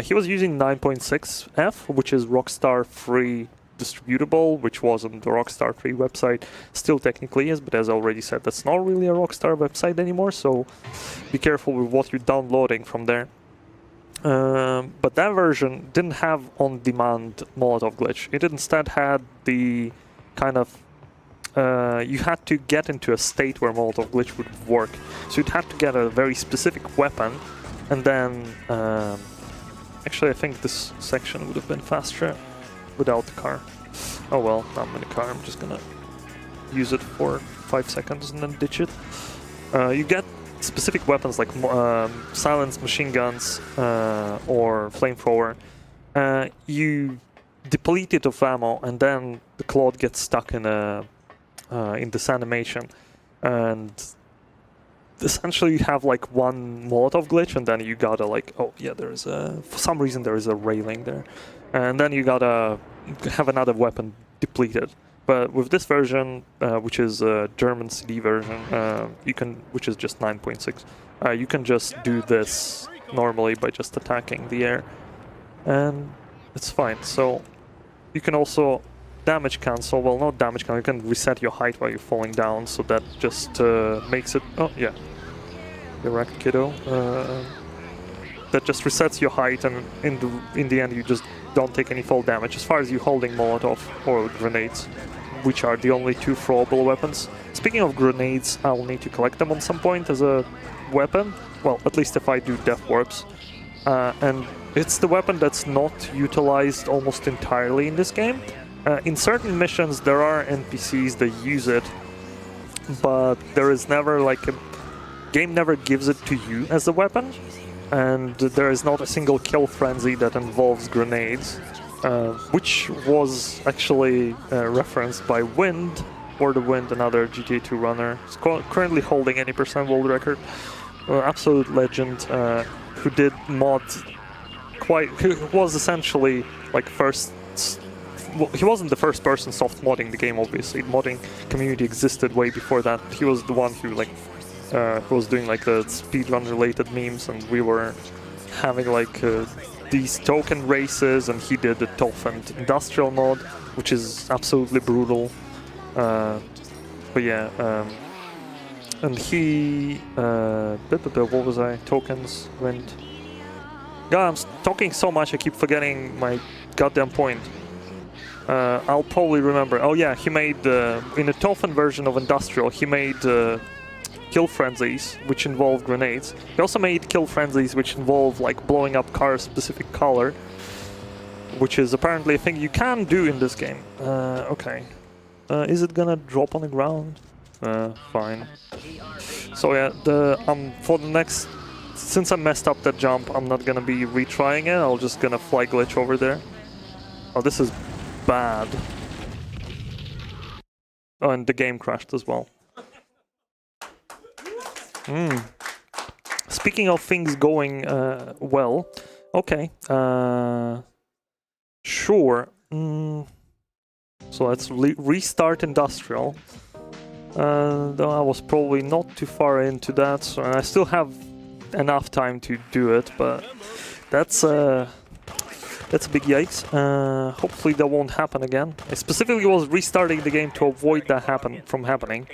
S1: he was using 9.6F, which is Rockstar free distributable, which was on the Rockstar free website. Still technically is, but as I already said, that's not really a Rockstar website anymore, so be careful with what you're downloading from there. But that version didn't have on-demand Molotov glitch. It instead had the kind of... you had to get into a state where Molotov glitch would work. So you'd have to get a very specific weapon, and then... actually, I think this section would have been faster without the car. Oh well, I'm in the car. I'm just gonna use it for 5 seconds and then ditch it. You get specific weapons like silenced machine guns or flamethrower. You deplete it of ammo, and then the Claude gets stuck in this animation, and essentially you have like one Molotov glitch, and then you gotta like, oh yeah, there's for some reason there is a railing there, and then you gotta have another weapon depleted. But with this version, which is a German CD version, which is just 9.6, you can just do this normally by just attacking the air, and it's fine. So you can also damage cancel. Well, not damage cancel. You can reset your height while you're falling down, so that just makes it. Oh yeah, you're wrecked, kiddo. That just resets your height, and in the end, you just don't take any fall damage as far as you holding Molotov or grenades, which are the only two throwable weapons. Speaking of grenades, I'll need to collect them on some point as a weapon. Well, at least if I do Death Warps. And it's the weapon that's not utilized almost entirely in this game. In certain missions, there are NPCs that use it, but there is never like a... game never gives it to you as a weapon. And there is not a single kill frenzy that involves grenades, which was actually referenced by Wind, or the Wind, another GTA 2 runner. He's currently holding any % world record. Absolute legend, who did mod who was essentially like first... Well, he wasn't the first person soft modding the game, obviously. The modding community existed way before that. He was the one who like who was doing like the speedrun related memes, and we were having like these token races, and he did the Tough and Industrial mod, which is absolutely brutal. But yeah, and he what was I? Tokens went. God, I'm talking so much I keep forgetting my goddamn point. I'll probably remember. Oh yeah, he made in the Toughen version of Industrial, he made kill frenzies, which involve grenades. He also made kill frenzies which involve like blowing up cars specific color, which is apparently a thing you can do in this game. Okay. Is it gonna drop on the ground? Fine. So yeah, for the next... Since I messed up that jump, I'm not gonna be retrying it, I'm just gonna fly glitch over there. Oh, this is bad. Oh, and the game crashed as well. Speaking of things going well, okay. Sure. So let's restart industrial. Though I was probably not too far into that, so and I still have enough time to do it, but that's a big yikes. Hopefully that won't happen again. I specifically was restarting the game to avoid that from happening.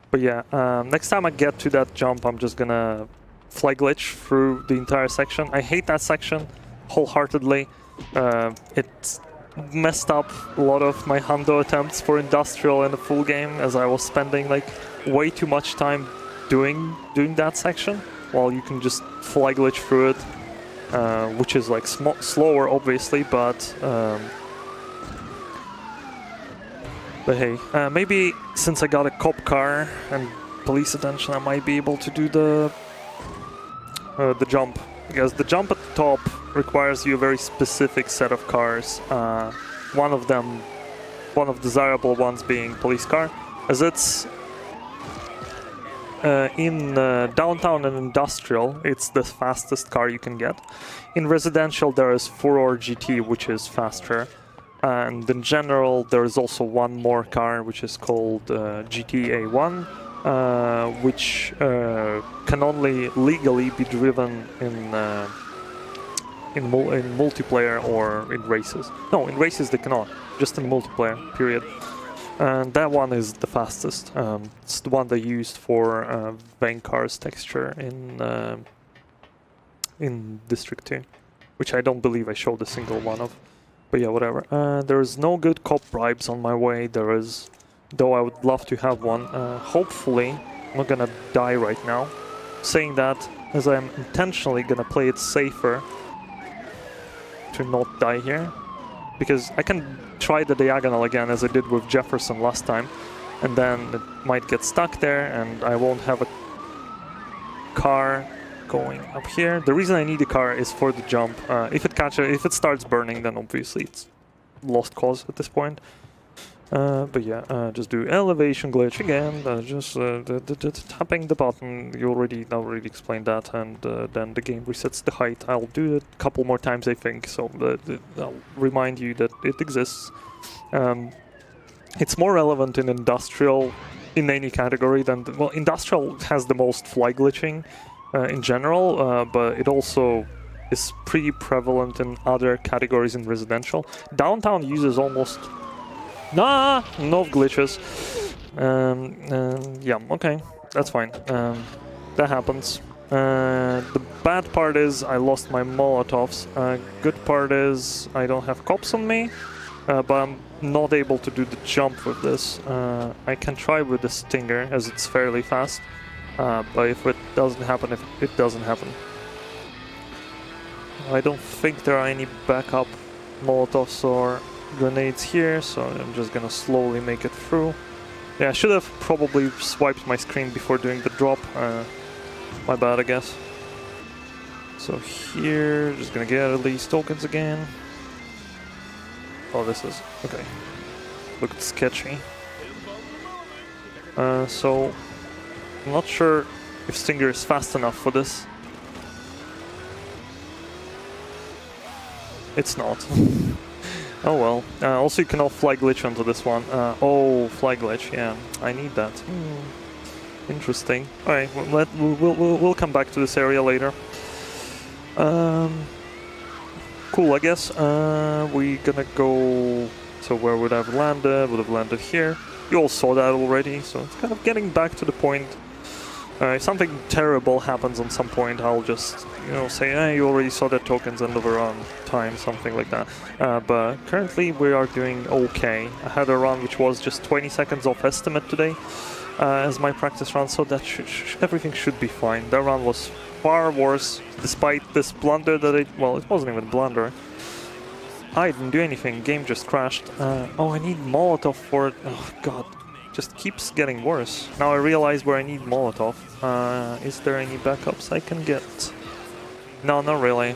S1: But yeah, next time I get to that jump, I'm just gonna fly glitch through the entire section. I hate that section wholeheartedly. It's messed up a lot of my hundo attempts for industrial in the full game, as I was spending like way too much time doing that section, while you can just fly glitch through it, which is like slower obviously, but hey, maybe since I got a cop car and police attention, I might be able to do the jump, because the jump at the top requires you a very specific set of cars. One of desirable ones being police car, as it's in downtown and industrial, it's the fastest car you can get. In residential, there is Furor GT, which is faster. And in general, there is also one more car, which is called GTA1, which can only legally be driven in multiplayer or in races. No, in races they cannot, just in multiplayer, period. And that one is the fastest. It's the one they used for Vancar's texture in District 2, which I don't believe I showed a single one of. But yeah, whatever. There is no good cop bribes on my way. There is, though I would love to have one. Hopefully, I'm not gonna die right now. Saying that, as I'm intentionally gonna play it safer to not die here, because I can try the diagonal again as I did with Jefferson last time, and then it might get stuck there and I won't have a car going up here. The reason I need a car is for the jump. If it starts burning, then obviously it's lost cause at this point. But yeah, just do elevation glitch again. Just tapping the button. You already explained that, and then the game resets the height. I'll do it a couple more times, I think. So I'll remind you that it exists. It's more relevant in industrial, in any category than well, industrial has the most fly glitching in general, but it also is pretty prevalent in other categories in residential. Downtown uses almost no glitches. Yeah, okay, that's fine. That happens. The bad part is I lost my Molotovs. Good part is I don't have cops on me, but I'm not able to do the jump with this. I can try with the Stinger, as it's fairly fast, but if it doesn't happen, it doesn't happen. I don't think there are any backup Molotovs or grenades here, so I'm just gonna slowly make it through. Yeah, I should have probably swiped my screen before doing the drop. My bad, I guess. So here, just gonna get these tokens again. Oh, this is... okay. Looked sketchy. So, I'm not sure if Stinger is fast enough for this. It's not. Oh well. Also, you can all fly glitch onto this one. Oh, fly glitch. Yeah, I need that. Interesting. All right, we'll come back to this area later. Cool. I guess we're gonna go. So where would I have landed? Would have landed here. You all saw that already. So it's kind of getting back to the point. If something terrible happens on some point, I'll just, you know, say, hey, you already saw the tokens end of a run time, something like that. But currently we are doing okay. I had a run which was just 20 seconds off estimate today as my practice run, so that everything should be fine. That run was far worse, despite this blunder that well, it wasn't even a blunder. I didn't do anything, game just crashed. Oh, I need Molotov for it. Oh, God. Just keeps getting worse. Now I realize where I need Molotov. Is there any backups I can get? No, not really.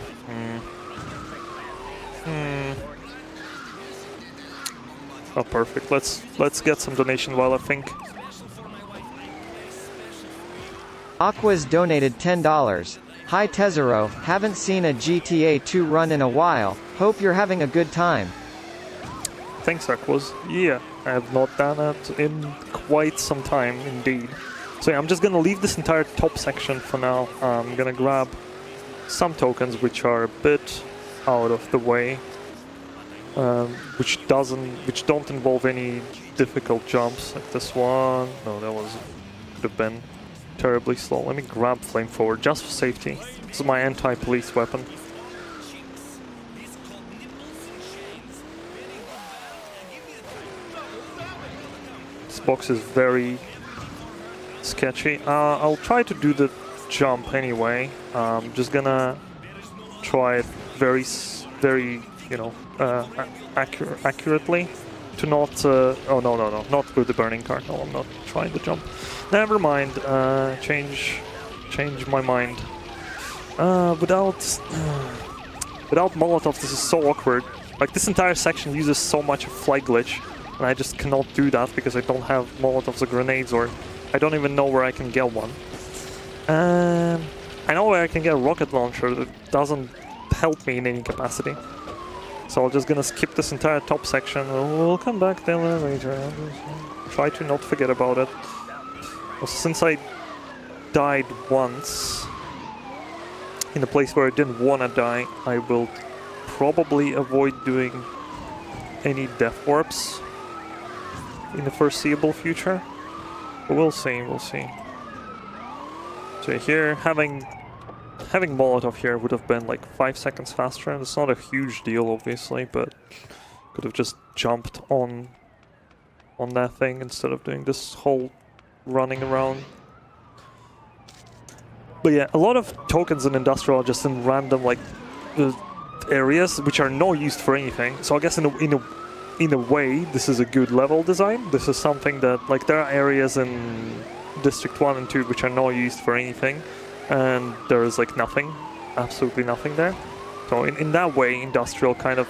S1: Oh, perfect. Let's get some donation while I think.
S2: Aqua's donated $10. Hi Tesoro, haven't seen a GTA 2 run in a while, hope you're having a good time.
S1: Thanks, Aquas. Yeah, I have not done it in quite some time, indeed. So yeah, I'm just gonna leave this entire top section for now. I'm gonna grab some tokens which are a bit out of the way, which don't involve any difficult jumps, like this one. No, that could have been terribly slow. Let me grab flamethrower just for safety. This is my anti-police weapon. This box is very sketchy. I'll try to do the jump anyway. I'm just gonna try it very, you know, accurately. To not, oh no, not through the burning car. No, I'm not trying to jump. Never mind. Change my mind. Without Molotovs, this is so awkward. Like, this entire section uses so much flight glitch, and I just cannot do that because I don't have Molotovs or grenades, or I don't even know where I can get one. I know where I can get a rocket launcher. That doesn't help me in any capacity. So I'm just gonna skip this entire top section. We'll come back there later. Try to not forget about it. Well, since I died once in a place where I didn't want to die, I will probably avoid doing any death warps in the foreseeable future. But we'll see, we'll see. So here, having Molotov here would have been like 5 seconds faster. It's not a huge deal, obviously, but could have just jumped on that thing instead of doing this whole running around. But yeah, a lot of tokens in Industrial are just in random like areas which are not used for anything. So I guess in a way, this is a good level design. This is something that, like, there are areas in District 1 and 2 which are not used for anything, and there is like nothing, absolutely nothing there. So in that way, Industrial kind of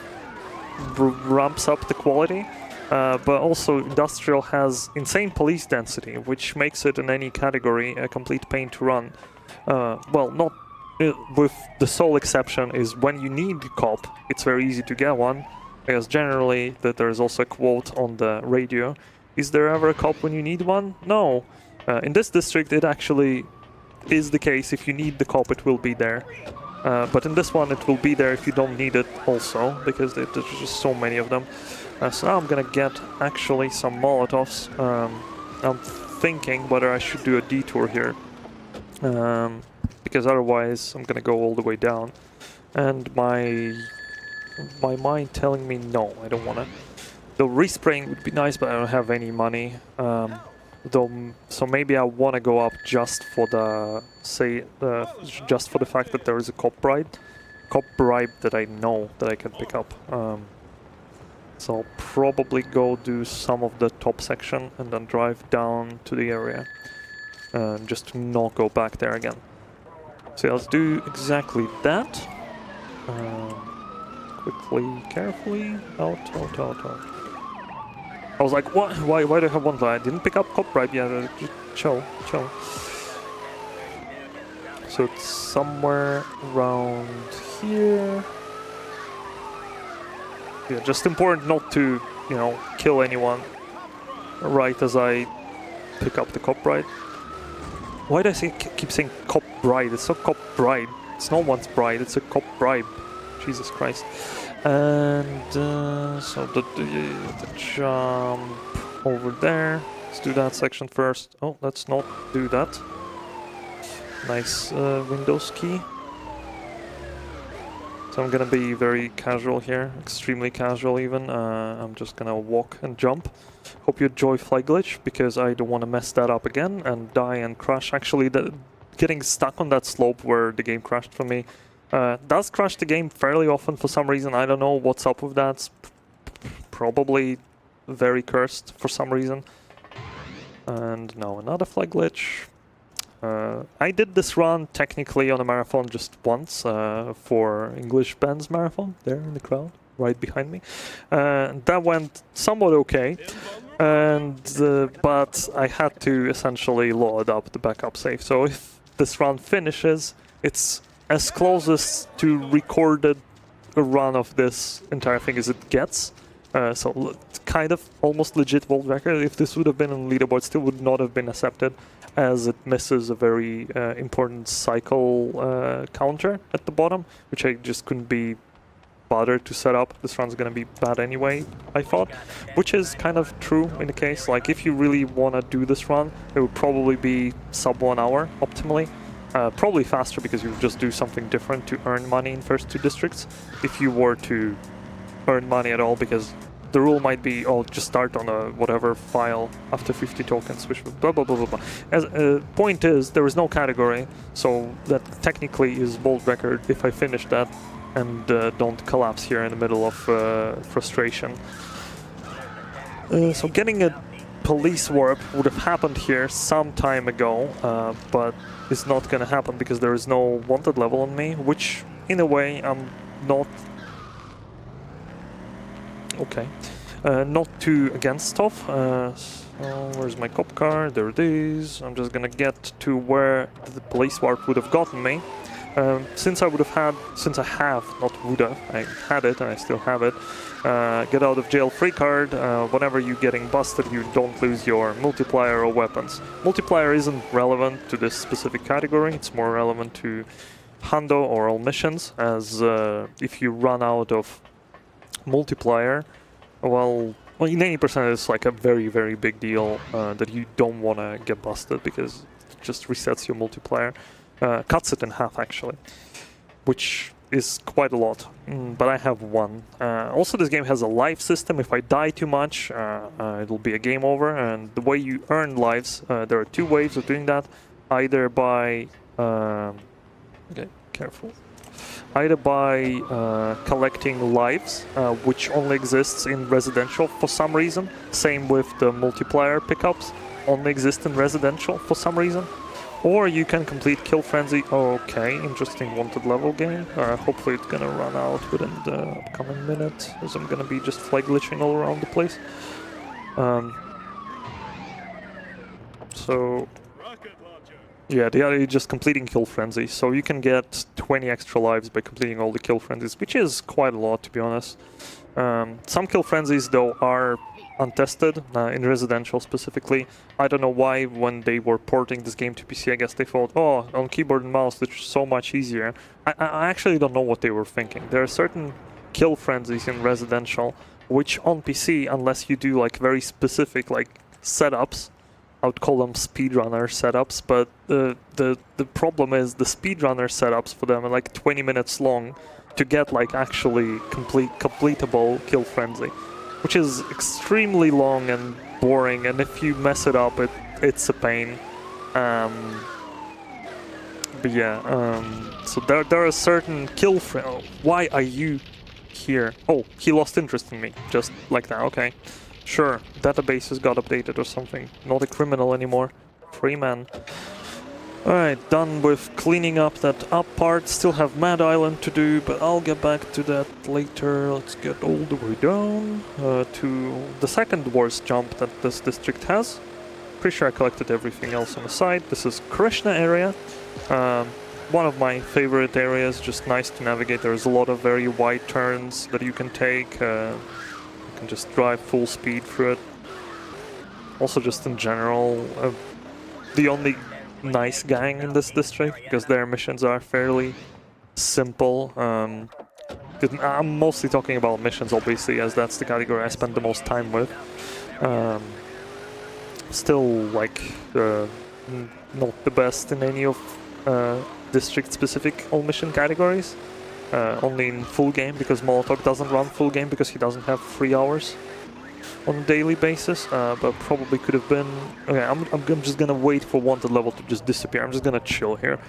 S1: ramps up the quality, but also Industrial has insane police density, which makes it in any category a complete pain to run. Well, not with the sole exception is when you need a cop, it's very easy to get one, because generally there is also a quote on the radio. Is there ever a cop when you need one? No. In this district, it actually is the case. If you need the cop, it will be there. But in this one, it will be there if you don't need it also, because there's just so many of them. So now I'm gonna get actually some Molotovs. I'm thinking whether I should do a detour here, because otherwise I'm gonna go all the way down. And my mind telling me no, I don't wanna. The respraying would be nice, but I don't have any money. So maybe I want to go up just for the just for the fact that there is a cop bribe that I know that I can pick up. So I'll probably go do some of the top section and then drive down to the area, just to not go back there again. So let's do exactly that. Quickly, carefully, out. I was like, what? Why do I have one guy? I didn't pick up cop bribe yet. Just chill. So it's somewhere around here. Yeah, just important not to, you know, kill anyone right as I pick up the cop bride. Why do I keep saying cop bride? It's not cop bride. It's no one's bride. It's a cop bribe. Jesus Christ. And so the jump over there. Let's do that section first. Oh, let's not do that. Nice Windows key. So I'm gonna be very casual here, extremely casual even. I'm just gonna walk and jump. Hope you enjoy Fly Glitch, because I don't want to mess that up again and die and crash. Actually, getting stuck on that slope where the game crashed for me does crash the game fairly often for some reason. I don't know what's up with that. It's probably very cursed for some reason. And now another Fly Glitch. I did this run technically on a marathon just once for English Ben's marathon, there in the crowd, right behind me. That went somewhat okay, and but I had to essentially load up the backup save. So if this run finishes, it's as closest to recorded a run of this entire thing as it gets. So kind of almost legit world record. If this would have been on leaderboard, still would not have been accepted, as it misses a very important cycle counter at the bottom, which I just couldn't be bothered to set up. This run's gonna be bad anyway, I thought, which is kind of true in the case. Like, if you really want to do this run, it would probably be sub 1 hour optimally. Probably faster, because you would just do something different to earn money in first 2 districts. If you were to earn money at all, because the rule might be, oh, just start on a whatever file after 50 tokens, which blah blah blah blah blah. As point is, there is no category, so that technically is world record if I finish that and don't collapse here in the middle of frustration. So getting a police warp would have happened here some time ago, but it's not gonna happen because there is no wanted level on me, which in a way I'm not okay. Not too against stuff. So where's my cop car? There it is. I'm just gonna get to where the police warp would have gotten me. Since I have, not would have, I had it and I still have it. Get out of jail free card. Whenever you're getting busted, you don't lose your multiplier or weapons. Multiplier isn't relevant to this specific category. It's more relevant to Hundo or all missions, as if you run out of multiplier, well, in 80% it's like a very, very big deal that you don't want to get busted, because it just resets your multiplier. Cuts it in half, actually, which is quite a lot, but I have one. Also, this game has a life system. If I die too much, it'll be a game over, and the way you earn lives, there are 2 ways of doing that, either by... okay, careful. Either by collecting lives, which only exists in residential for some reason. Same with the multiplier pickups, only exist in residential for some reason. Or you can complete Kill Frenzy. Okay, interesting wanted level game. Hopefully it's gonna run out within the upcoming minute, as I'm gonna be just flag glitching all around the place. So... yeah, the other is just completing Kill Frenzy, so you can get 20 extra lives by completing all the Kill Frenzies, which is quite a lot, to be honest. Some Kill Frenzies, though, are untested, in residential specifically. I don't know why, when they were porting this game to PC, I guess they thought, oh, on keyboard and mouse, it's so much easier. I actually don't know what they were thinking. There are certain Kill Frenzies in residential, which on PC, unless you do like very specific like setups, I would call them speedrunner setups, but the problem is the speedrunner setups for them are like 20 minutes long to get like actually completable Kill Frenzy, which is extremely long and boring, and if you mess it up, it's a pain. But yeah, so there are certain Kill Frenzy. Why are you here? Oh, he lost interest in me, just like that, okay. Sure, databases got updated or something. Not a criminal anymore. Free man. Alright, done with cleaning up that up part. Still have Mad Island to do, but I'll get back to that later. Let's get all the way down to the second worst jump that this district has. Pretty sure I collected everything else on the side. This is Krishna area. One of my favorite areas, just nice to navigate. There's a lot of very wide turns that you can take. You can just drive full speed through it. Also, just in general, the only nice gang in this district, because their missions are fairly simple. I'm mostly talking about missions, obviously, as that's the category I spend the most time with. Still, like, not the best in any of district-specific all-mission categories. Only in full game, because Molotov doesn't run full game because he doesn't have 3 hours on a daily basis, but probably could have been... Okay, I'm just gonna wait for wanted level to just disappear. I'm just gonna chill here.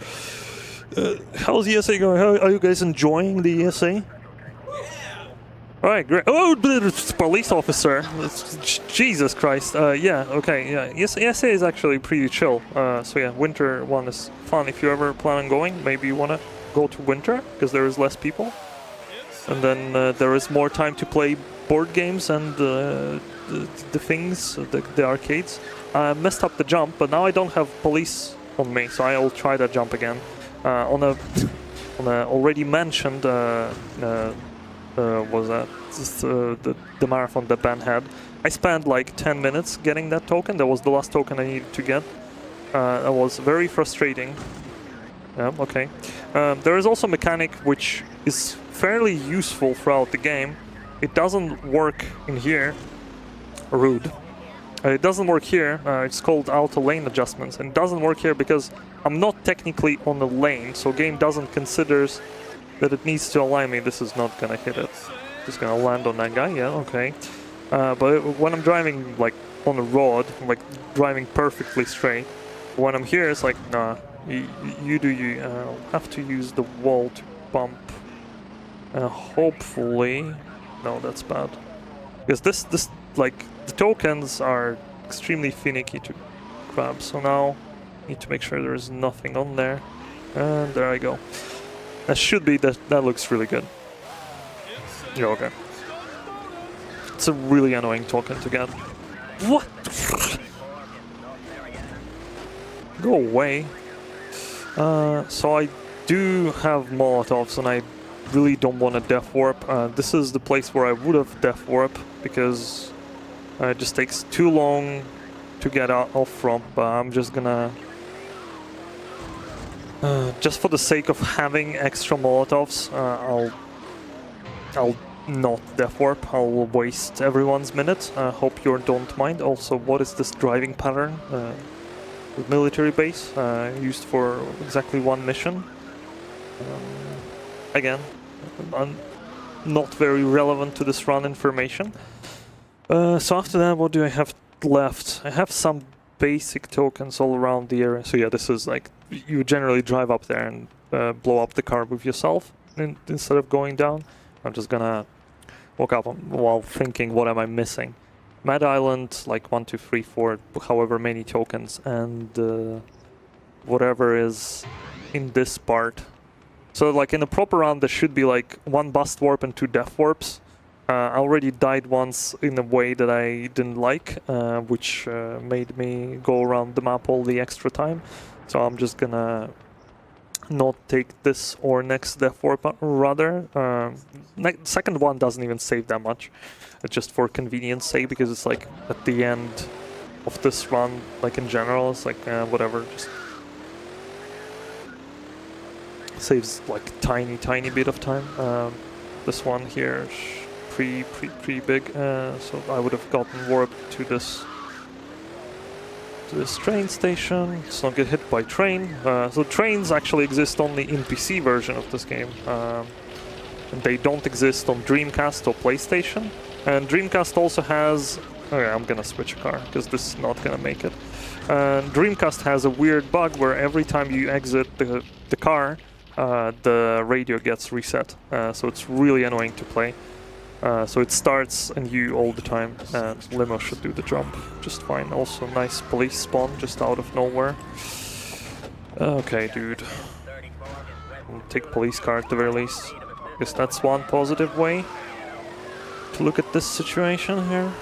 S1: How's the ESA going? How are you guys enjoying the ESA? Alright, great. Oh, police officer! Jesus Christ. Yeah, okay, yeah. ESA is actually pretty chill. So yeah, winter one is fun. If you ever plan on going, maybe you wanna go to winter, because there is less people. And then there is more time to play board games and the things, the arcades. I messed up the jump, but now I don't have police on me, so I'll try that jump again. On a on a already mentioned was that the marathon that Ben had. I spent like 10 minutes getting that token. That was the last token I needed to get. That was very frustrating. Yeah, okay. There is also a mechanic which is fairly useful throughout the game. It doesn't work in here. Rude. It doesn't work here. It's called auto lane adjustments, and it doesn't work here because I'm not technically on the lane, so game doesn't consider that it needs to align me. This is not gonna hit it. Just gonna land on that guy. Yeah, okay. But when I'm driving like on a road, I'm, like driving perfectly straight. When I'm here, it's like nah. You do you. I'll have to use the wall to bump. Hopefully, no, that's bad. Because this like the tokens are extremely finicky to grab. So now need to make sure there is nothing on there. And there I go. That should be that. That looks really good. Yeah, okay. It's a really annoying token to get. What? Go away. So I do have Molotovs, and I really don't want a Death Warp. This is the place where I would have Death Warp, because it just takes too long to get off from, but I'm just gonna... just for the sake of having extra Molotovs, I'll not Death Warp. I'll waste everyone's minute. Hope you don't mind. Also, what is this driving pattern? Military base, used for exactly one mission. Again, not very relevant to this run information. So after that, what do I have left? I have some basic tokens all around the area. So yeah, this is like, you generally drive up there and blow up the car with yourself instead of going down. I'm just gonna walk up while thinking, what am I missing? Mad Island, like 1, 2, 3, 4, however many tokens, and whatever is in this part. So like in a proper round, there should be like 1 Bust Warp and 2 Death Warps. I already died once in a way that I didn't like, which made me go around the map all the extra time. So I'm just gonna not take this or next Death Warp, rather. Second one doesn't even save that much. Just for convenience sake, because it's like at the end of this run, like in general, it's like whatever, just saves like tiny bit of time. This one here is pretty big, so I would have gotten warped to this train station. Let's not get hit by train. So trains actually exist only in PC version of this game, and they don't exist on Dreamcast or PlayStation. And Dreamcast also has... Okay, I'm gonna switch a car, because this is not gonna make it. Dreamcast has a weird bug where every time you exit the car, the radio gets reset. So it's really annoying to play. So it starts and you all the time, and Limo should do the jump just fine. Also nice police spawn just out of nowhere. Okay, dude. I'll take police car at the very least. Guess that's one positive way to look at this situation here.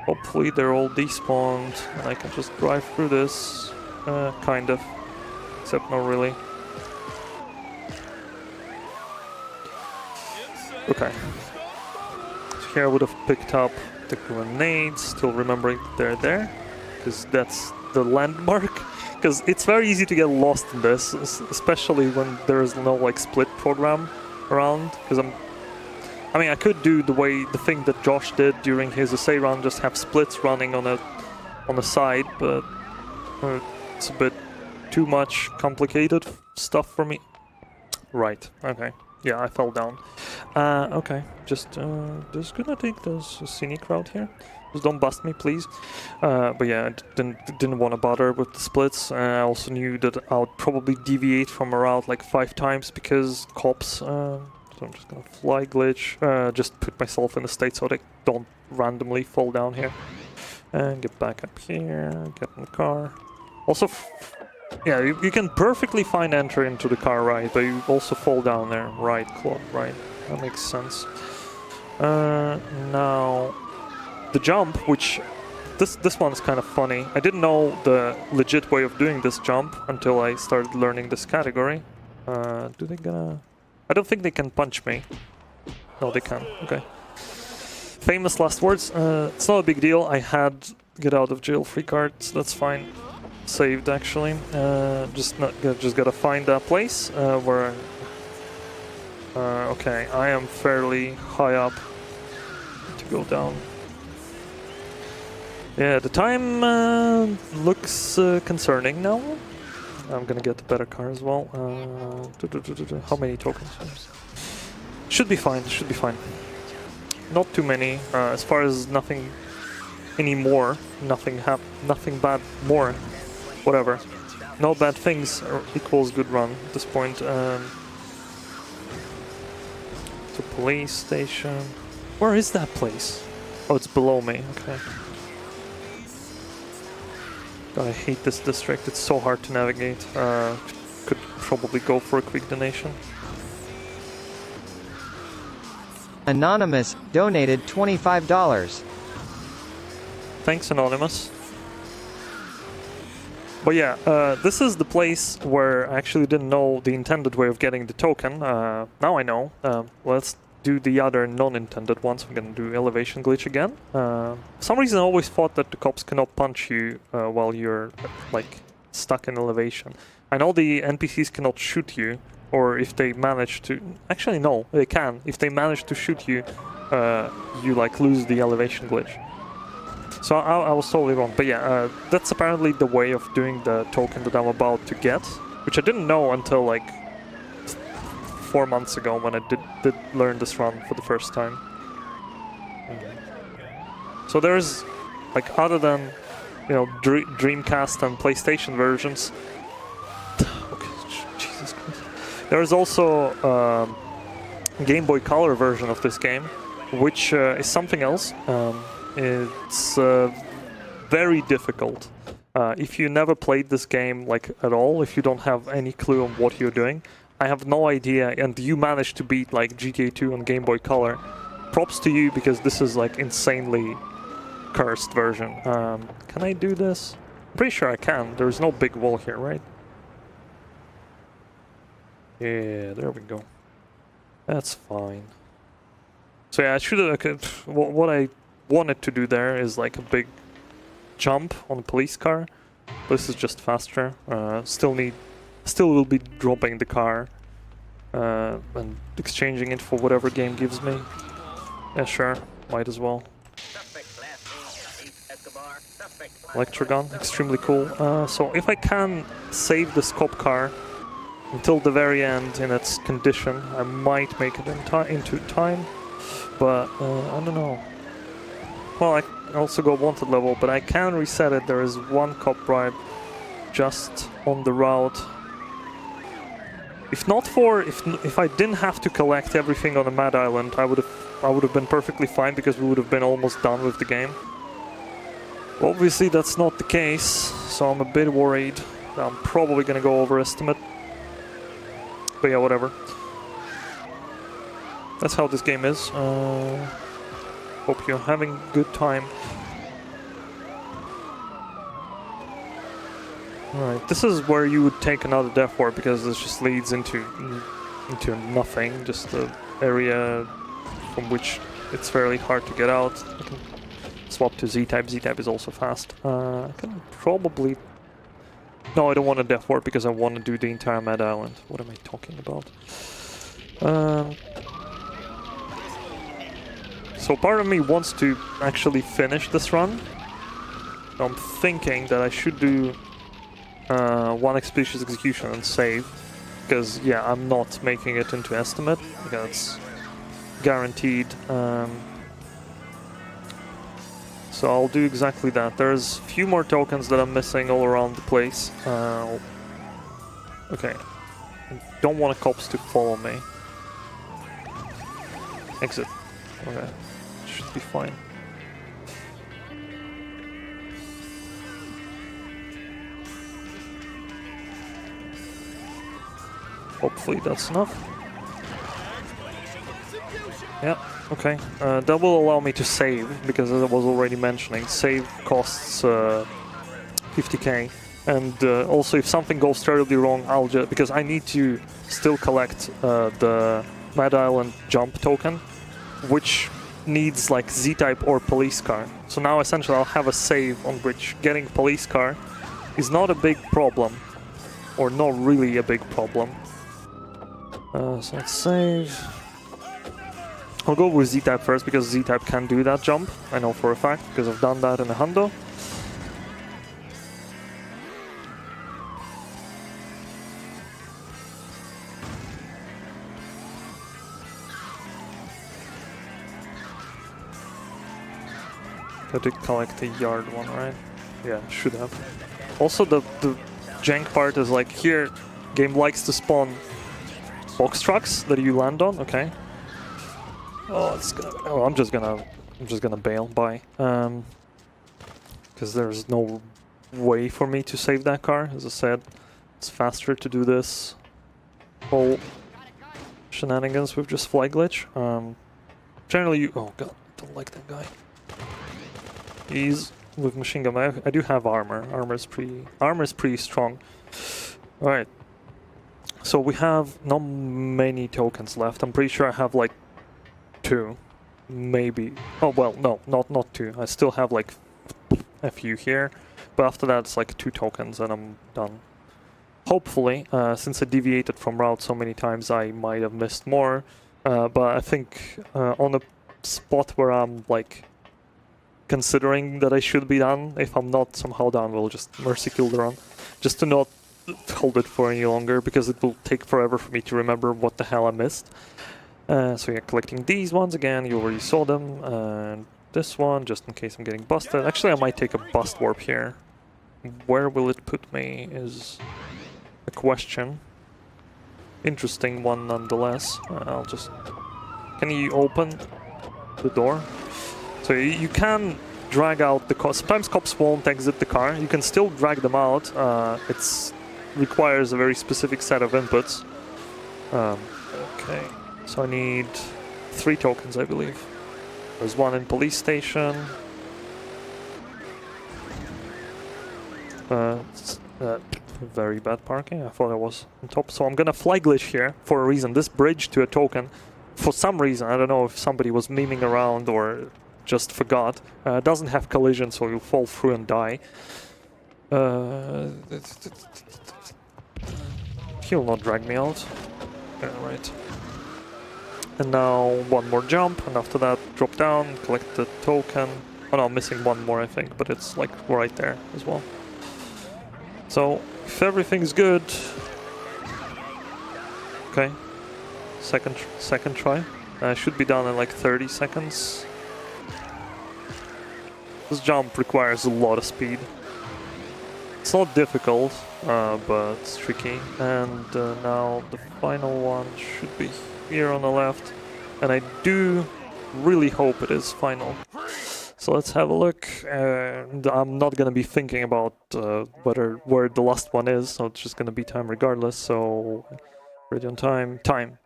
S1: Hopefully they're all despawned and I can just drive through this. Kind of. Except not really. Okay. So here I would have picked up the grenades, still remembering that they're there, because that's the landmark. Because it's very easy to get lost in this, especially when there is no like split program around. Because I mean, I could do the thing that Josh did during his essay run, just have splits running on the side, but it's a bit too much complicated stuff for me. Right. Okay. Yeah, I fell down. Okay. Just gonna take this scenic route here. Just don't bust me, please. But yeah, I didn't want to bother with the splits. I also knew that I would probably deviate from a route like 5 times because cops. So I'm just gonna fly glitch. Just put myself in a state so that I don't randomly fall down here. And get back up here. Get in the car. Also, yeah, you can perfectly fine enter into the car, right? But you also fall down there. Right, Claude. Right. That makes sense. Now. The jump, which this one's kind of funny. I didn't know the legit way of doing this jump until I started learning this category. Do they gonna... I don't think they can punch me. No, they can. Okay. Famous last words. It's not a big deal. I had get out of jail free card, so that's fine. Saved actually. Just gotta find that place where. Okay, I am fairly high up. To go down. Yeah, the time looks concerning now. I'm gonna get a better car as well. How many tokens? Should be fine. Should be fine. Not too many. As far as nothing anymore. Nothing bad more. Whatever. No bad things equals good run at this point. To police station. Where is that place? Oh, it's below me. Okay. God, I hate this district. It's so hard to navigate. Could probably go for a quick donation.
S2: Anonymous donated $25.
S1: Thanks, Anonymous. But yeah, this is the place where I actually didn't know the intended way of getting the token. Now I know. Let's do the other non-intended ones. I'm gonna do elevation glitch again. For some reason I always thought that the cops cannot punch you while you're like stuck in elevation. I know the NPCs cannot shoot you, or if they manage to... Actually no, they can. If they manage to shoot you, you like lose the elevation glitch. So I was totally wrong, but yeah, that's apparently the way of doing the token that I'm about to get, which I didn't know until like 4 months ago when I did learn this run for the first time. So there's, like, other than, you know, Dreamcast and PlayStation versions, okay, Jesus Christ. There is also a Game Boy Color version of this game, which is something else. It's very difficult. If you never played this game like at all, if you don't have any clue on what you're doing, I have no idea, and you managed to beat like GTA 2 on Game Boy Color. Props to you, because this is like insanely cursed version. Can I do this? I'm pretty sure I can. There's no big wall here, right? Yeah, there we go. That's fine. So yeah, I should have... what I wanted to do there is like a big jump on a police car. This is just faster. Still will be dropping the car and exchanging it for whatever game gives me. Yeah, sure, might as well. Electrogun, extremely cool. So if I can save this cop car until the very end in its condition, I might make it into time, but I don't know. Well, I also go wanted level, but I can reset it. There is one cop bribe just on the route. If not for if I didn't have to collect everything on the Mad Island, I would have been perfectly fine, because we would have been almost done with the game. Obviously, that's not the case, so I'm a bit worried. I'm probably gonna go overestimate. But yeah, whatever. That's how this game is. Hope you're having a good time. Alright, this is where you would take another death ward, because this just leads into nothing. Just an area from which it's fairly hard to get out. I can swap to Z-Type. Z-Type is also fast. I can probably... No, I don't want a death ward, because I want to do the entire Mad Island. What am I talking about? So part of me wants to actually finish this run. I'm thinking that I should do one Expeditious execution and save, because yeah, I'm not making it into estimate, because it's guaranteed. So I'll do exactly that. There's a few more tokens that I'm missing all around the place. Okay, I don't want the cops to follow me. Exit. Okay, should be fine. Hopefully that's enough. Yeah, okay. That will allow me to save, because as I was already mentioning, save costs 50k. And also, if something goes terribly wrong, I'll just... because I need to still collect the Mad Island jump token, which needs like Z-type or police car. So now essentially I'll have a save on which getting police car is not a big problem, or not really a big problem. So let's save. I'll go with Z-type first because Z-type can do that jump. I know for a fact because I've done that in a hundo. I did collect the yard one, right? Yeah, should have. Also, the jank part is like here, game likes to spawn box trucks that you land on. Okay. Oh, it's gonna. Oh, I'm just gonna bail. Bye. Because there's no way for me to save that car. As I said, it's faster to do this whole shenanigans with just fly glitch. Generally, you. Oh god, don't like that guy. He's with machine gun. I do have armor. Armor is pretty strong. All right. So we have not many tokens left. I'm pretty sure I have like 2, maybe. Oh well, no, not 2. I still have like a few here, but after that it's like 2 tokens and I'm done. Hopefully, since I deviated from route so many times, I might have missed more. But I think on a spot where I'm like considering that I should be done, if I'm not somehow done, we'll just mercy kill the run, just to not hold it for any longer, because it will take forever for me to remember what the hell I missed. So yeah, collecting these ones again, you already saw them, and this one, just in case I'm getting busted. Actually, I might take a bust warp here. Where will it put me is a question. Interesting one nonetheless. I'll just... Can you open the door? So you can drag out the car. Sometimes cops won't exit the car. You can still drag them out. It requires a very specific set of inputs. Okay, so I need 3 tokens, I believe. There's one in police station. Very bad parking. I thought I was on top. So I'm gonna fly glitch here for a reason. This bridge to a token, for some reason, I don't know if somebody was memeing around or just forgot, doesn't have collision, so you'll fall through and die. He'll not drag me out. Yeah, right. And now one more jump, and after that drop down, collect the token. Oh no, I'm missing one more I think, but it's like right there as well. So, if everything's good... Okay. Second try. Should be done in like 30 seconds. This jump requires a lot of speed. It's not difficult, but it's tricky. And now the final one should be here on the left. And I do really hope it is final. So let's have a look. And I'm not going to be thinking about where the last one is, so it's just going to be time regardless. So, ready on time. Time.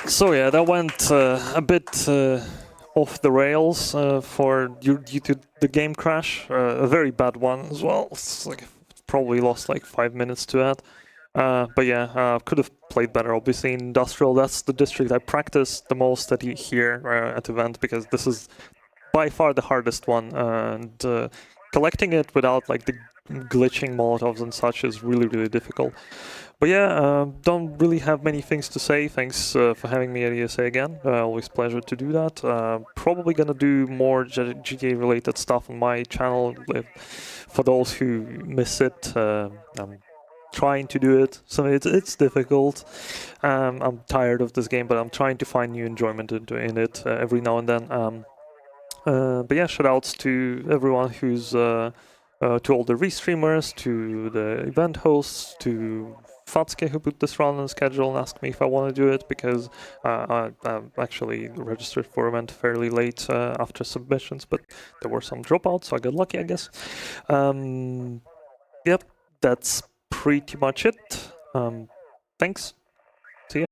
S1: So yeah, that went a bit off the rails due to the game crash. A very bad one as well. It's like probably lost like 5 minutes to that. But yeah, could have played better. Obviously, in Industrial, that's the district I practice the most here at event, because this is by far the hardest one, and collecting it without like the glitching Molotovs and such is really, really difficult. But yeah, don't really have many things to say. Thanks for having me at ESA again. Always pleasure to do that. Probably gonna do more GTA related stuff on my channel. For those who miss it, I'm trying to do it, so it's difficult. I'm tired of this game, but I'm trying to find new enjoyment in it every now and then. But yeah, shoutouts to everyone who's to all the restreamers, to the event hosts, to Fatske, who put this run on schedule and asked me if I want to do it, because I actually registered for event fairly late after submissions, but there were some dropouts, so I got lucky, I guess. Yep, that's pretty much it. Thanks.